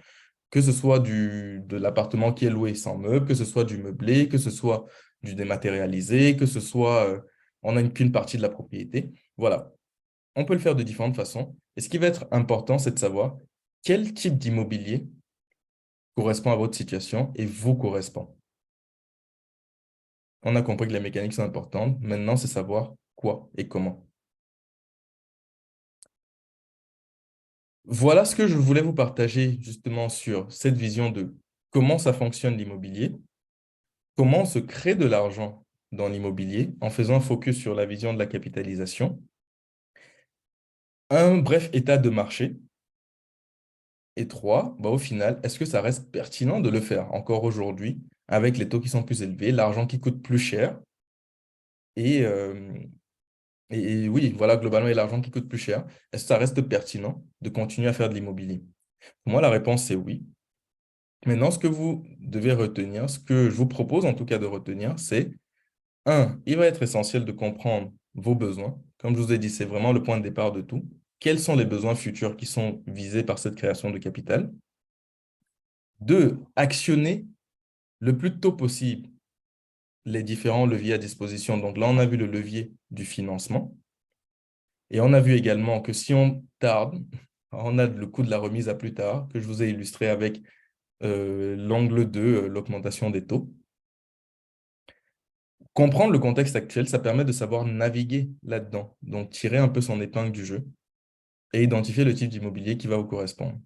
que ce soit de l'appartement qui est loué sans meubles, que ce soit du meublé, que ce soit du dématérialisé, que ce soit on n'a qu'une partie de la propriété. Voilà, on peut le faire de différentes façons. Et ce qui va être important, c'est de savoir quel type d'immobilier correspond à votre situation et vous correspond. On a compris que les mécaniques sont importantes. Maintenant, c'est savoir quoi et comment. Voilà ce que je voulais vous partager justement sur cette vision de comment ça fonctionne l'immobilier, comment on se crée de l'argent dans l'immobilier en faisant un focus sur la vision de la capitalisation, un bref état de marché. Et trois, bah, au final, est-ce que ça reste pertinent de le faire encore aujourd'hui avec les taux qui sont plus élevés, l'argent qui coûte plus cher et, euh, et oui, voilà, globalement, et l'argent qui coûte plus cher, est-ce que ça reste pertinent de continuer à faire de l'immobilier? Pour moi, la réponse est oui. Maintenant, ce que vous devez retenir, ce que je vous propose en tout cas de retenir, c'est un, il va être essentiel de comprendre vos besoins. Comme je vous ai dit, c'est vraiment le point de départ de tout. Quels sont les besoins futurs qui sont visés par cette création de capital? Deux, actionner le plus tôt possible les différents leviers à disposition. Donc là, on a vu le levier du financement et on a vu également que si on tarde, on a le coût de la remise à plus tard, que je vous ai illustré avec l'angle 2, l'augmentation des taux. Comprendre le contexte actuel, ça permet de savoir naviguer là-dedans, donc tirer un peu son épingle du jeu et identifier le type d'immobilier qui va vous correspondre.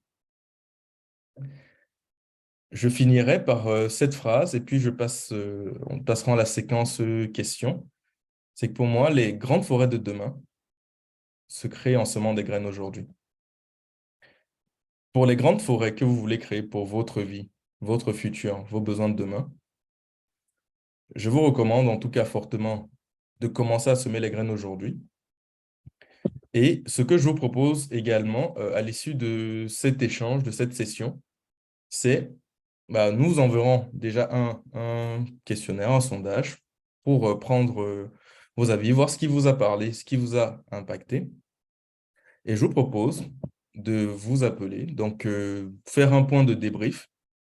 Je finirai par cette phrase et puis on passera à la séquence questions. C'est que pour moi, les grandes forêts de demain se créent en semant des graines aujourd'hui. Pour les grandes forêts que vous voulez créer pour votre vie, votre futur, vos besoins de demain, je vous recommande en tout cas fortement de commencer à semer les graines aujourd'hui Et ce que je vous propose également à l'issue de cet échange, de cette session, c'est nous enverrons déjà un questionnaire, un sondage pour prendre vos avis, voir ce qui vous a parlé, ce qui vous a impacté. Et je vous propose de vous appeler, donc faire un point de débrief,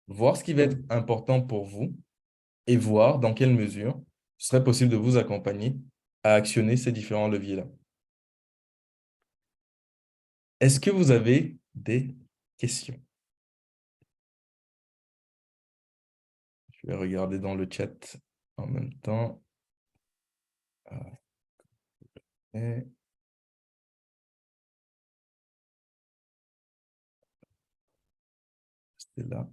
voir ce qui va être important pour vous et voir dans quelle mesure ce serait possible de vous accompagner à actionner ces différents leviers-là. Est-ce que vous avez des questions? Je vais regarder dans le chat en même temps. Et c'est là.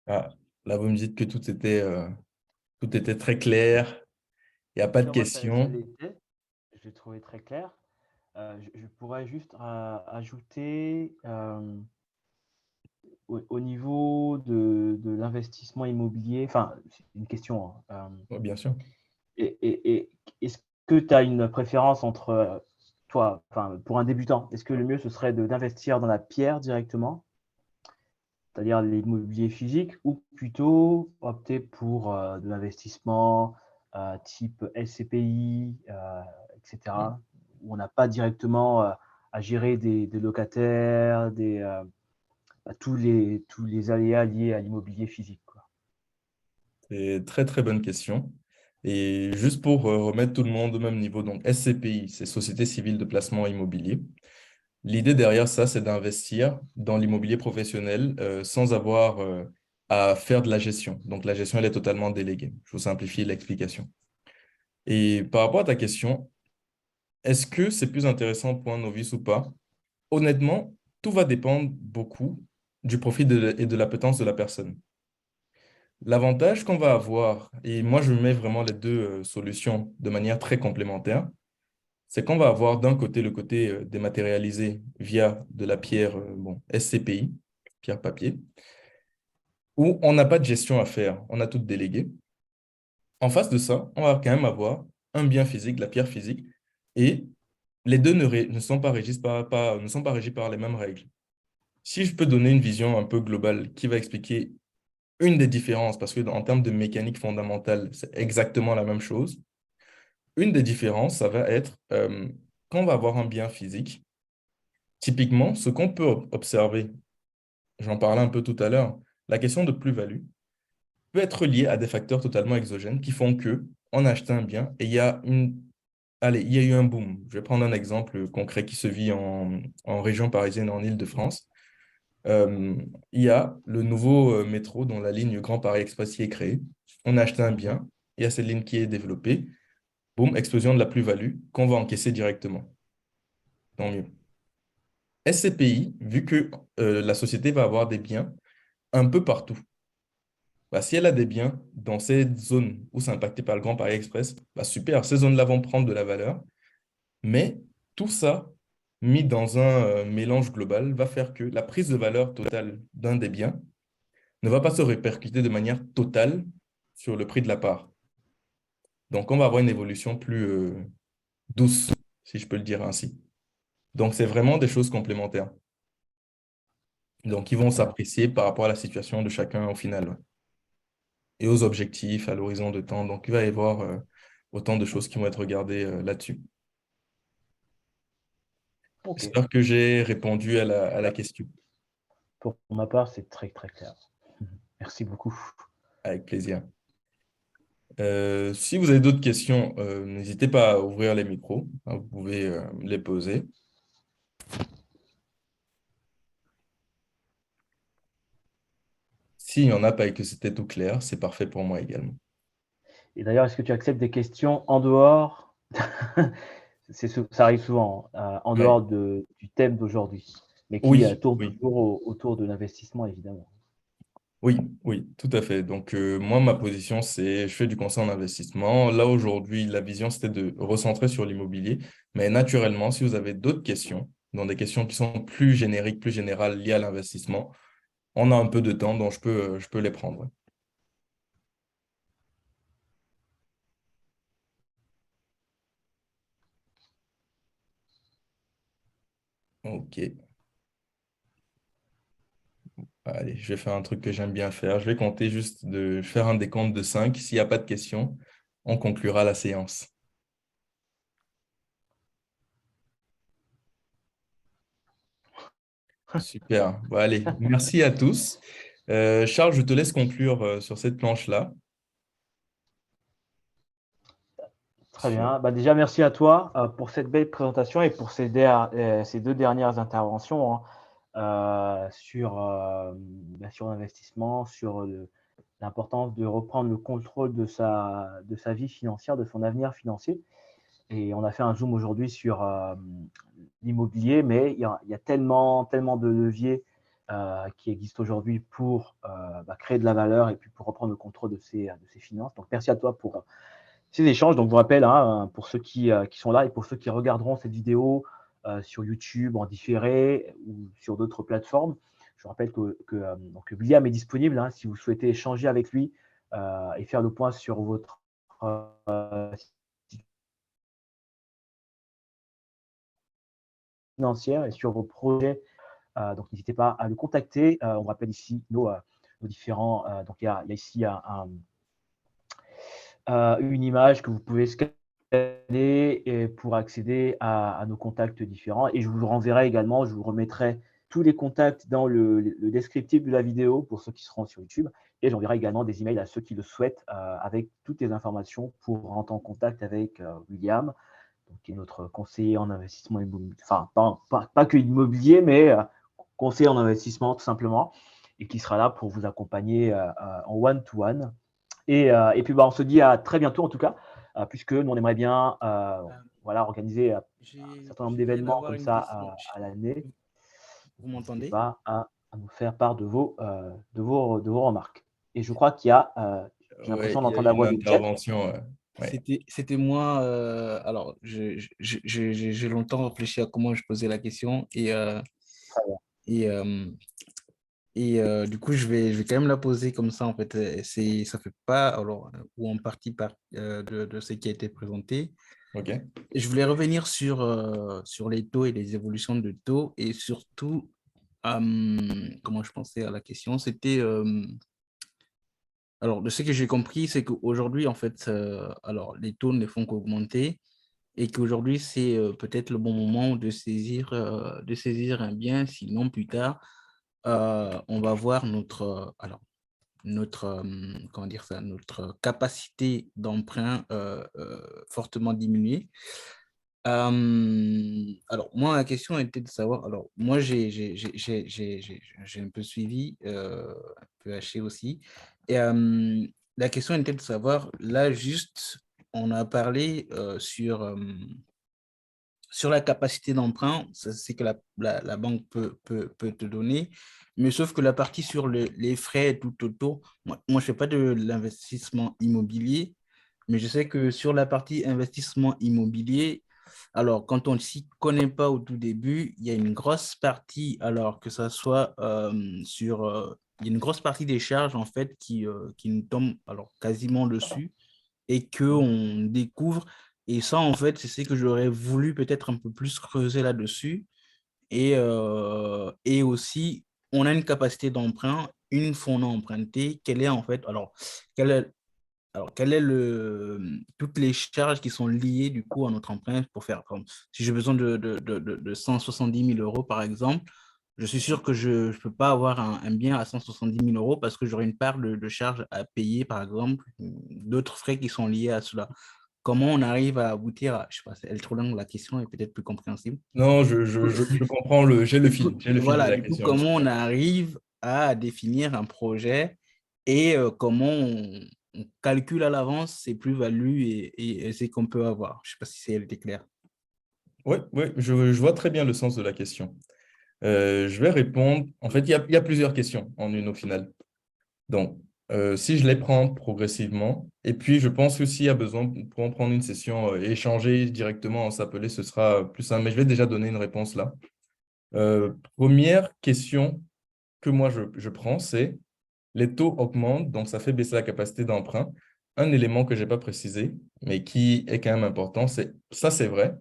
Ah, là, vous me dites que tout était très clair. Il n'y a pas de Bien, moi, ça questions. l'était. Je l'ai trouvé très clair. Je pourrais juste ajouter au niveau de l'investissement immobilier, enfin, c'est une question, hein, Oui, bien sûr. et est-ce que tu as une préférence entre toi, enfin, pour un débutant, est-ce que le mieux ce serait d'investir dans la pierre directement, c'est-à-dire l'immobilier physique, ou plutôt opter pour de l'investissement type SCPI, etc., où on n'a pas directement à gérer des locataires, tous les aléas liés à l'immobilier physique, quoi. C'est une très, très bonne question. Et juste pour remettre tout le monde au même niveau, donc SCPI, c'est Société civile de placement immobilier. L'idée derrière ça, c'est d'investir dans l'immobilier professionnel sans avoir à faire de la gestion. Donc, la gestion, elle est totalement déléguée. Je vous simplifie l'explication. Et par rapport à ta question, est-ce que c'est plus intéressant pour un novice ou pas? Honnêtement, tout va dépendre beaucoup du profil et de l'appétence de la personne. L'avantage qu'on va avoir, et moi je mets vraiment les deux solutions de manière très complémentaire, c'est qu'on va avoir d'un côté le côté dématérialisé via de la pierre SCPI, pierre papier, où on n'a pas de gestion à faire, on a tout délégué. En face de ça, on va quand même avoir un bien physique, de la pierre physique, et les deux ne sont pas ne sont pas régis par les mêmes règles. Si je peux donner une vision un peu globale qui va expliquer une des différences, parce que en termes de mécanique fondamentale, c'est exactement la même chose. Une des différences, ça va être quand on va avoir un bien physique, typiquement, ce qu'on peut observer, j'en parlais un peu tout à l'heure, la question de plus-value peut être liée à des facteurs totalement exogènes qui font que on a acheté un bien et il y a eu un boom. Je vais prendre un exemple concret qui se vit en région parisienne, en Île-de-France. Euh, il y a le nouveau métro dont la ligne Grand Paris Express qui est créée. On a acheté un bien, il y a cette ligne qui est développée. Boum, explosion de la plus-value qu'on va encaisser directement. Tant mieux. SCPI, vu que la société va avoir des biens un peu partout, si elle a des biens dans ces zones où c'est impacté par le Grand Paris Express, super, ces zones-là vont prendre de la valeur, mais tout ça, mis dans un mélange global, va faire que la prise de valeur totale d'un des biens ne va pas se répercuter de manière totale sur le prix de la part. Donc, on va avoir une évolution plus douce, si je peux le dire ainsi. Donc, c'est vraiment des choses complémentaires. Donc, ils vont D'accord. s'apprécier par rapport à la situation de chacun au final, ouais. Et aux objectifs, à l'horizon de temps. Donc, il va y avoir autant de choses qui vont être regardées là-dessus. Ok. J'espère que j'ai répondu à la question. Pour ma part, c'est très très clair. Merci beaucoup. Avec plaisir. Si vous avez d'autres questions, n'hésitez pas à ouvrir les micros, hein, vous pouvez les poser. S'il n'y en a pas et que c'était tout clair, c'est parfait pour moi également. Et d'ailleurs, est-ce que tu acceptes des questions en dehors ça arrive souvent, en Ouais. dehors du thème d'aujourd'hui, mais qui Oui, tourne oui. toujours autour de l'investissement, évidemment. Oui, oui, tout à fait. Donc, moi, ma position, c'est je fais du conseil en investissement. Là, aujourd'hui, la vision, c'était de recentrer sur l'immobilier. Mais naturellement, si vous avez d'autres questions, dans des questions qui sont plus génériques, plus générales liées à l'investissement, on a un peu de temps, donc je peux les prendre. Ok. Allez, je vais faire un truc que j'aime bien faire. Je vais compter juste de faire un décompte de 5. S'il n'y a pas de questions, on conclura la séance. Super. Bon, allez, merci à tous. Charles, je te laisse conclure sur cette planche-là. Très Sur... bien. Bah, déjà, merci à toi pour cette belle présentation et pour ces deux dernières interventions, hein, sur l'investissement, sur l'importance de reprendre le contrôle de sa vie financière, de son avenir financier. Et on a fait un zoom aujourd'hui sur l'immobilier, mais il y a tellement, tellement de leviers qui existent aujourd'hui pour créer de la valeur et puis pour reprendre le contrôle de ses finances. Donc, merci à toi pour ces échanges. Donc, je vous rappelle, hein, pour ceux qui sont là et pour ceux qui regarderont cette vidéo sur YouTube en différé ou sur d'autres plateformes, je vous rappelle que William est disponible, hein, si vous souhaitez échanger avec lui et faire le point sur votre financière et sur vos projets. Donc, n'hésitez pas à le contacter. On vous rappelle ici nos différents. Donc, il y a ici une image que vous pouvez scanner et pour accéder à nos contacts différents. Et je vous renverrai également, je vous remettrai tous les contacts dans le descriptif de la vidéo pour ceux qui seront sur YouTube. Et j'enverrai également des emails à ceux qui le souhaitent avec toutes les informations pour rentrer en contact avec William, donc, qui est notre conseiller en investissement immobilier. Enfin, pas que immobilier, mais conseiller en investissement tout simplement. Et qui sera là pour vous accompagner en one-to-one. Et puis, on se dit à très bientôt, en tout cas, puisque nous, on aimerait bien voilà, organiser un certain nombre Je viens d'événements d'avoir comme une ça question. à l'année. Vous N'hésitez m'entendez? pas à nous faire part de vos remarques. Et je crois qu'il y a, j'ai Ouais, l'impression il y a d'entendre la une voix de Jeff. intervention. Ouais. C'était moi. Alors, j'ai longtemps réfléchi à comment je posais la question et, euh, du coup, je vais quand même la poser comme ça. En fait, ça fait pas, alors, ou en partie de ce qui a été présenté. Ok. Et je voulais revenir sur les taux et les évolutions de taux et surtout, comment je pensais à la question, c'était alors, de ce que j'ai compris, c'est qu'aujourd'hui, en fait, alors, les taux ne font qu'augmenter et qu'aujourd'hui, c'est peut-être le bon moment de saisir un bien, sinon plus tard, on va voir comment dire ça, notre capacité d'emprunt fortement diminuer. Alors, moi, la question était de savoir, alors, moi, j'ai un peu suivi, un peu haché aussi, et la question était de savoir, là, juste, on a parlé sur la capacité d'emprunt, c'est que la banque peut te donner, mais sauf que la partie sur les frais tout autour, moi je ne fais pas de l'investissement immobilier, mais je sais que sur la partie investissement immobilier, alors quand on ne s'y connaît pas au tout début, il y a une grosse partie, alors que ça soit il y a une grosse partie des charges en fait qui nous tombent alors quasiment dessus et qu'on découvre. Et ça, en fait, c'est ce que j'aurais voulu peut-être un peu plus creuser là-dessus. Et aussi, on a une capacité d'emprunt. Une fois on a emprunté, quelle est en fait, quel est, quel est toutes les charges qui sont liées du coup à notre emprunt pour faire comme si j'ai besoin de 170 000 euros par exemple, je suis sûr que je ne peux pas avoir un bien à 170 000 euros parce que j'aurai une part de charges à payer par exemple, d'autres frais qui sont liés à cela. Comment on arrive à aboutir à, je sais pas, elle est trop longue, la question est peut-être plus compréhensible. Non, je comprends j'ai le fil de Voilà, la du coup, question un petit comment peu. on arrive à définir un projet et comment on calcule à l'avance ses plus-values et ce qu'on peut avoir. Je ne sais pas si elle était claire. Oui, ouais, je vois très bien le sens de la question. Je vais répondre. En fait, il y a plusieurs questions en une au final. Donc, si je les prends progressivement, et puis je pense que s'il y a besoin, pour en prendre une session et échanger directement, s'appeler, ce sera plus simple. Mais je vais déjà donner une réponse là. Première question que moi je prends, c'est les taux augmentent, donc ça fait baisser la capacité d'emprunt. Un élément que je n'ai pas précisé, mais qui est quand même important, c'est ça, c'est vrai.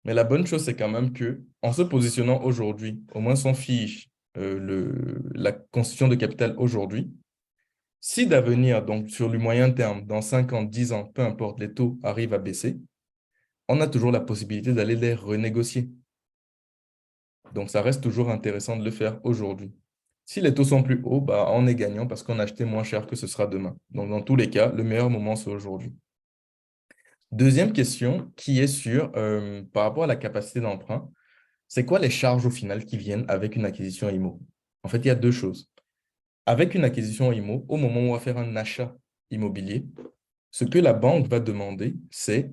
Mais la bonne chose, c'est quand même que en se positionnant aujourd'hui, au moins si on fiche la constitution de capital aujourd'hui, si d'avenir, donc sur le moyen terme, dans 5 ans, 10 ans, peu importe, les taux arrivent à baisser, on a toujours la possibilité d'aller les renégocier. Donc, ça reste toujours intéressant de le faire aujourd'hui. Si les taux sont plus hauts, bah, on est gagnant parce qu'on a acheté moins cher que ce sera demain. Donc, dans tous les cas, le meilleur moment, c'est aujourd'hui. Deuxième question qui est par rapport à la capacité d'emprunt, c'est quoi les charges au final qui viennent avec une acquisition IMO? En fait, il y a deux choses. Avec une acquisition IMO, au moment où on va faire un achat immobilier, ce que la banque va demander, c'est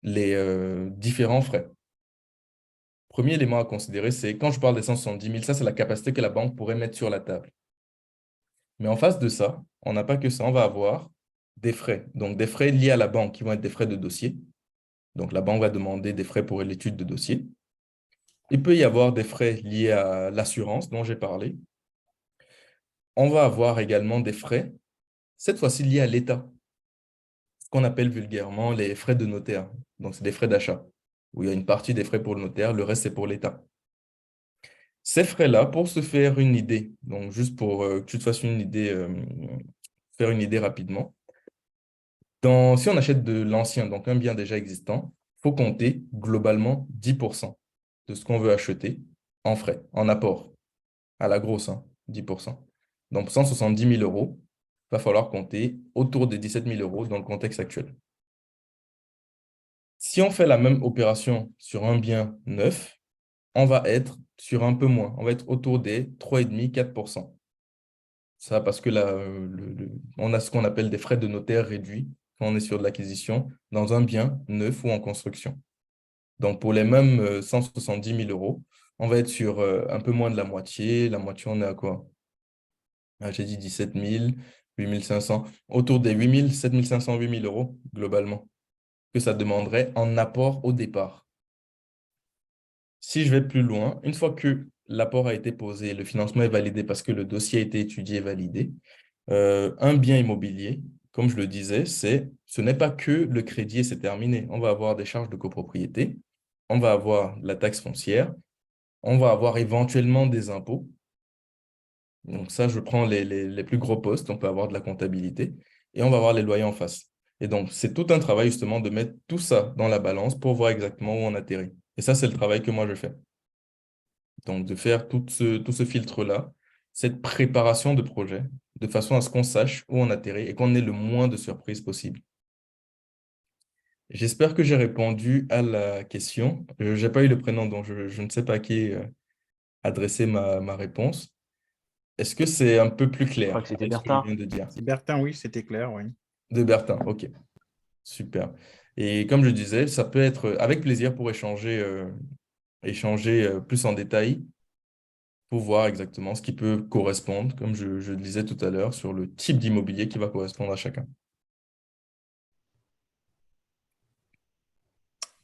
les différents frais. Premier élément à considérer, c'est quand je parle des 170 000, ça, c'est la capacité que la banque pourrait mettre sur la table. Mais en face de ça, on n'a pas que ça, on va avoir des frais. Donc, des frais liés à la banque qui vont être des frais de dossier. Donc, la banque va demander des frais pour l'étude de dossier. Il peut y avoir des frais liés à l'assurance dont j'ai parlé. On va avoir également des frais, cette fois-ci liés à l'État, ce qu'on appelle vulgairement les frais de notaire. Donc, c'est des frais d'achat, où il y a une partie des frais pour le notaire, le reste, c'est pour l'État. Ces frais-là, pour se faire une idée, donc juste pour que tu te fasses une idée, faire une idée rapidement, si on achète de l'ancien, donc un bien déjà existant, il faut compter globalement 10% de ce qu'on veut acheter en frais, en apport, à la grosse, hein, 10%. Donc, 170 000 euros, il va falloir compter autour des 17 000 euros dans le contexte actuel. Si on fait la même opération sur un bien neuf, on va être sur un peu moins. On va être autour des 3,5-4%. Ça, parce que là, on a ce qu'on appelle des frais de notaire réduits quand on est sur de l'acquisition dans un bien neuf ou en construction. Donc, pour les mêmes 170 000 euros, on va être sur un peu moins de la moitié. La moitié, on est à quoi? Ah, j'ai dit 17 000, 8 500, autour des 8 000, 7 500, 8 000 euros globalement, que ça demanderait en apport au départ. Si je vais plus loin, une fois que l'apport a été posé, le financement est validé parce que le dossier a été étudié et validé, un bien immobilier, comme je le disais, ce n'est pas que le crédit et c'est terminé. On va avoir des charges de copropriété, on va avoir la taxe foncière, on va avoir éventuellement des impôts. Donc ça, je prends les plus gros postes, on peut avoir de la comptabilité et on va avoir les loyers en face. Et donc, c'est tout un travail justement de mettre tout ça dans la balance pour voir exactement où on atterrit. Et ça, c'est le travail que moi, je fais. Donc, de faire tout ce filtre-là, cette préparation de projet, de façon à ce qu'on sache où on atterrit et qu'on ait le moins de surprises possible. J'espère que j'ai répondu à la question. Je n'ai pas eu le prénom, donc je ne sais pas à qui adresser ma réponse. Est-ce que c'est un peu plus Je crois clair que c'était avec ce que je Bertin. viens de dire? C'est Bertin, oui, c'était clair, oui. De Bertin, ok, super. Et comme je disais, ça peut être avec plaisir pour échanger plus en détail pour voir exactement ce qui peut correspondre, comme je le disais tout à l'heure, sur le type d'immobilier qui va correspondre à chacun.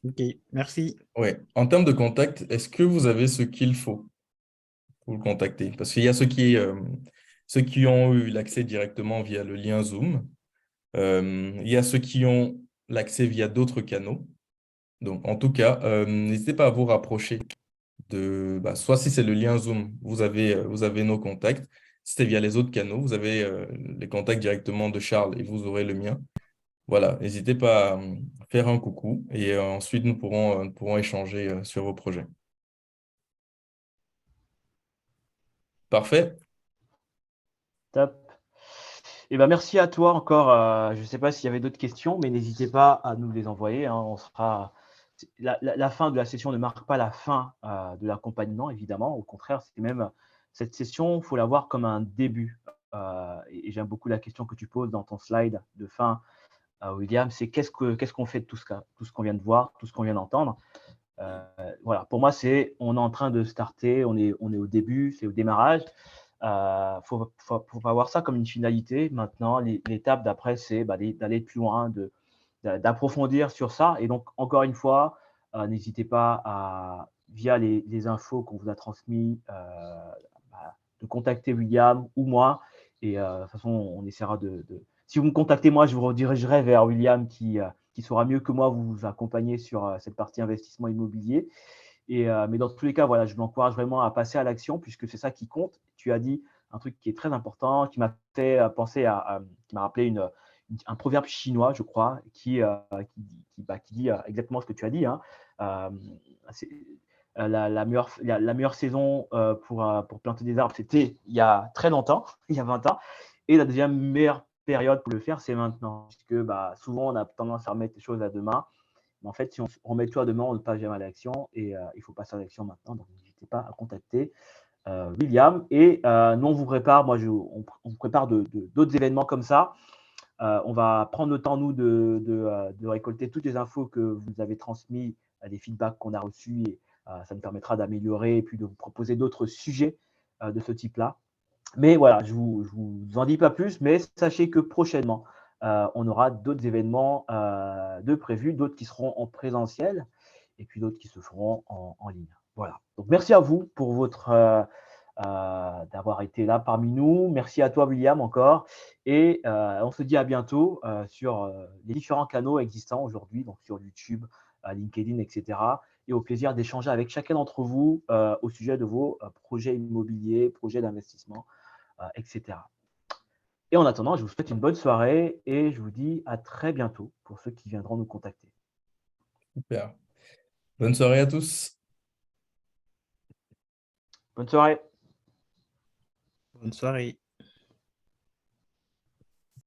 OK, merci. Ouais. En termes de contact, est-ce que vous avez ce qu'il faut pour le contacter? Parce qu'il y a ceux qui ont eu l'accès directement via le lien Zoom. Il y a ceux qui ont l'accès via d'autres canaux. Donc, en tout cas, n'hésitez pas à vous rapprocher soit si c'est le lien Zoom, vous avez nos contacts. Si c'est via les autres canaux, vous avez les contacts directement de Charles et vous aurez le mien. Voilà, n'hésitez pas à faire un coucou et ensuite nous pourrons échanger sur vos projets. Parfait. Top. Eh ben, merci à toi encore. Je ne sais pas s'il y avait d'autres questions, mais n'hésitez pas à nous les envoyer, hein. La fin de la session ne marque pas la fin de l'accompagnement, évidemment. Au contraire, c'est même cette session, il faut la voir comme un début. Et j'aime beaucoup la question que tu poses dans ton slide de fin, William, c'est qu'est-ce qu'on fait de tout ce qu'on vient de voir, tout ce qu'on vient d'entendre. Voilà, pour moi, on est en train de starter, on est au début, c'est au démarrage. Faut pas voir ça comme une finalité. Maintenant, l'étape d'après, c'est d'aller plus loin, d'approfondir sur ça. Et donc, encore une fois, n'hésitez pas via les infos qu'on vous a transmis, de contacter William ou moi. Et de toute façon, on essaiera si vous me contactez moi, je vous redirigerai vers William qui qui saura mieux que moi vous accompagner sur cette partie investissement immobilier. Mais dans tous les cas, voilà, je m'encourage vraiment à passer à l'action puisque c'est ça qui compte. Tu as dit un truc qui est très important, qui m'a fait penser qui m'a rappelé un proverbe chinois, je crois, qui dit exactement ce que tu as dit, hein. C'est, la meilleure saison pour planter des arbres, c'était il y a très longtemps, il y a 20 ans. Et la deuxième meilleure période pour le faire, c'est maintenant. Puisque souvent, on a tendance à remettre les choses à demain. Mais en fait, si on remet tout à demain, on ne passe jamais à l'action. Et il faut passer à l'action maintenant. Donc, n'hésitez pas à contacter William. Et nous, on vous prépare, on prépare d'autres événements comme ça. On va prendre le temps, nous, de récolter toutes les infos que vous avez transmises, les feedbacks qu'on a reçus. Et ça nous permettra d'améliorer et puis de vous proposer d'autres sujets de ce type-là. Mais voilà, je vous en dis pas plus, mais sachez que prochainement, on aura d'autres événements de prévus, d'autres qui seront en présentiel et puis d'autres qui se feront en ligne. Voilà. Donc, merci à vous pour d'avoir été là parmi nous. Merci à toi, William, encore. Et on se dit à bientôt sur les différents canaux existants aujourd'hui, donc sur YouTube, LinkedIn, etc. Et au plaisir d'échanger avec chacun d'entre vous au sujet de vos projets immobiliers, projets d'investissement, etc. Et en attendant, je vous souhaite une bonne soirée et je vous dis à très bientôt pour ceux qui viendront nous contacter. Super. Bonne soirée à tous. Bonne soirée. Bonne soirée.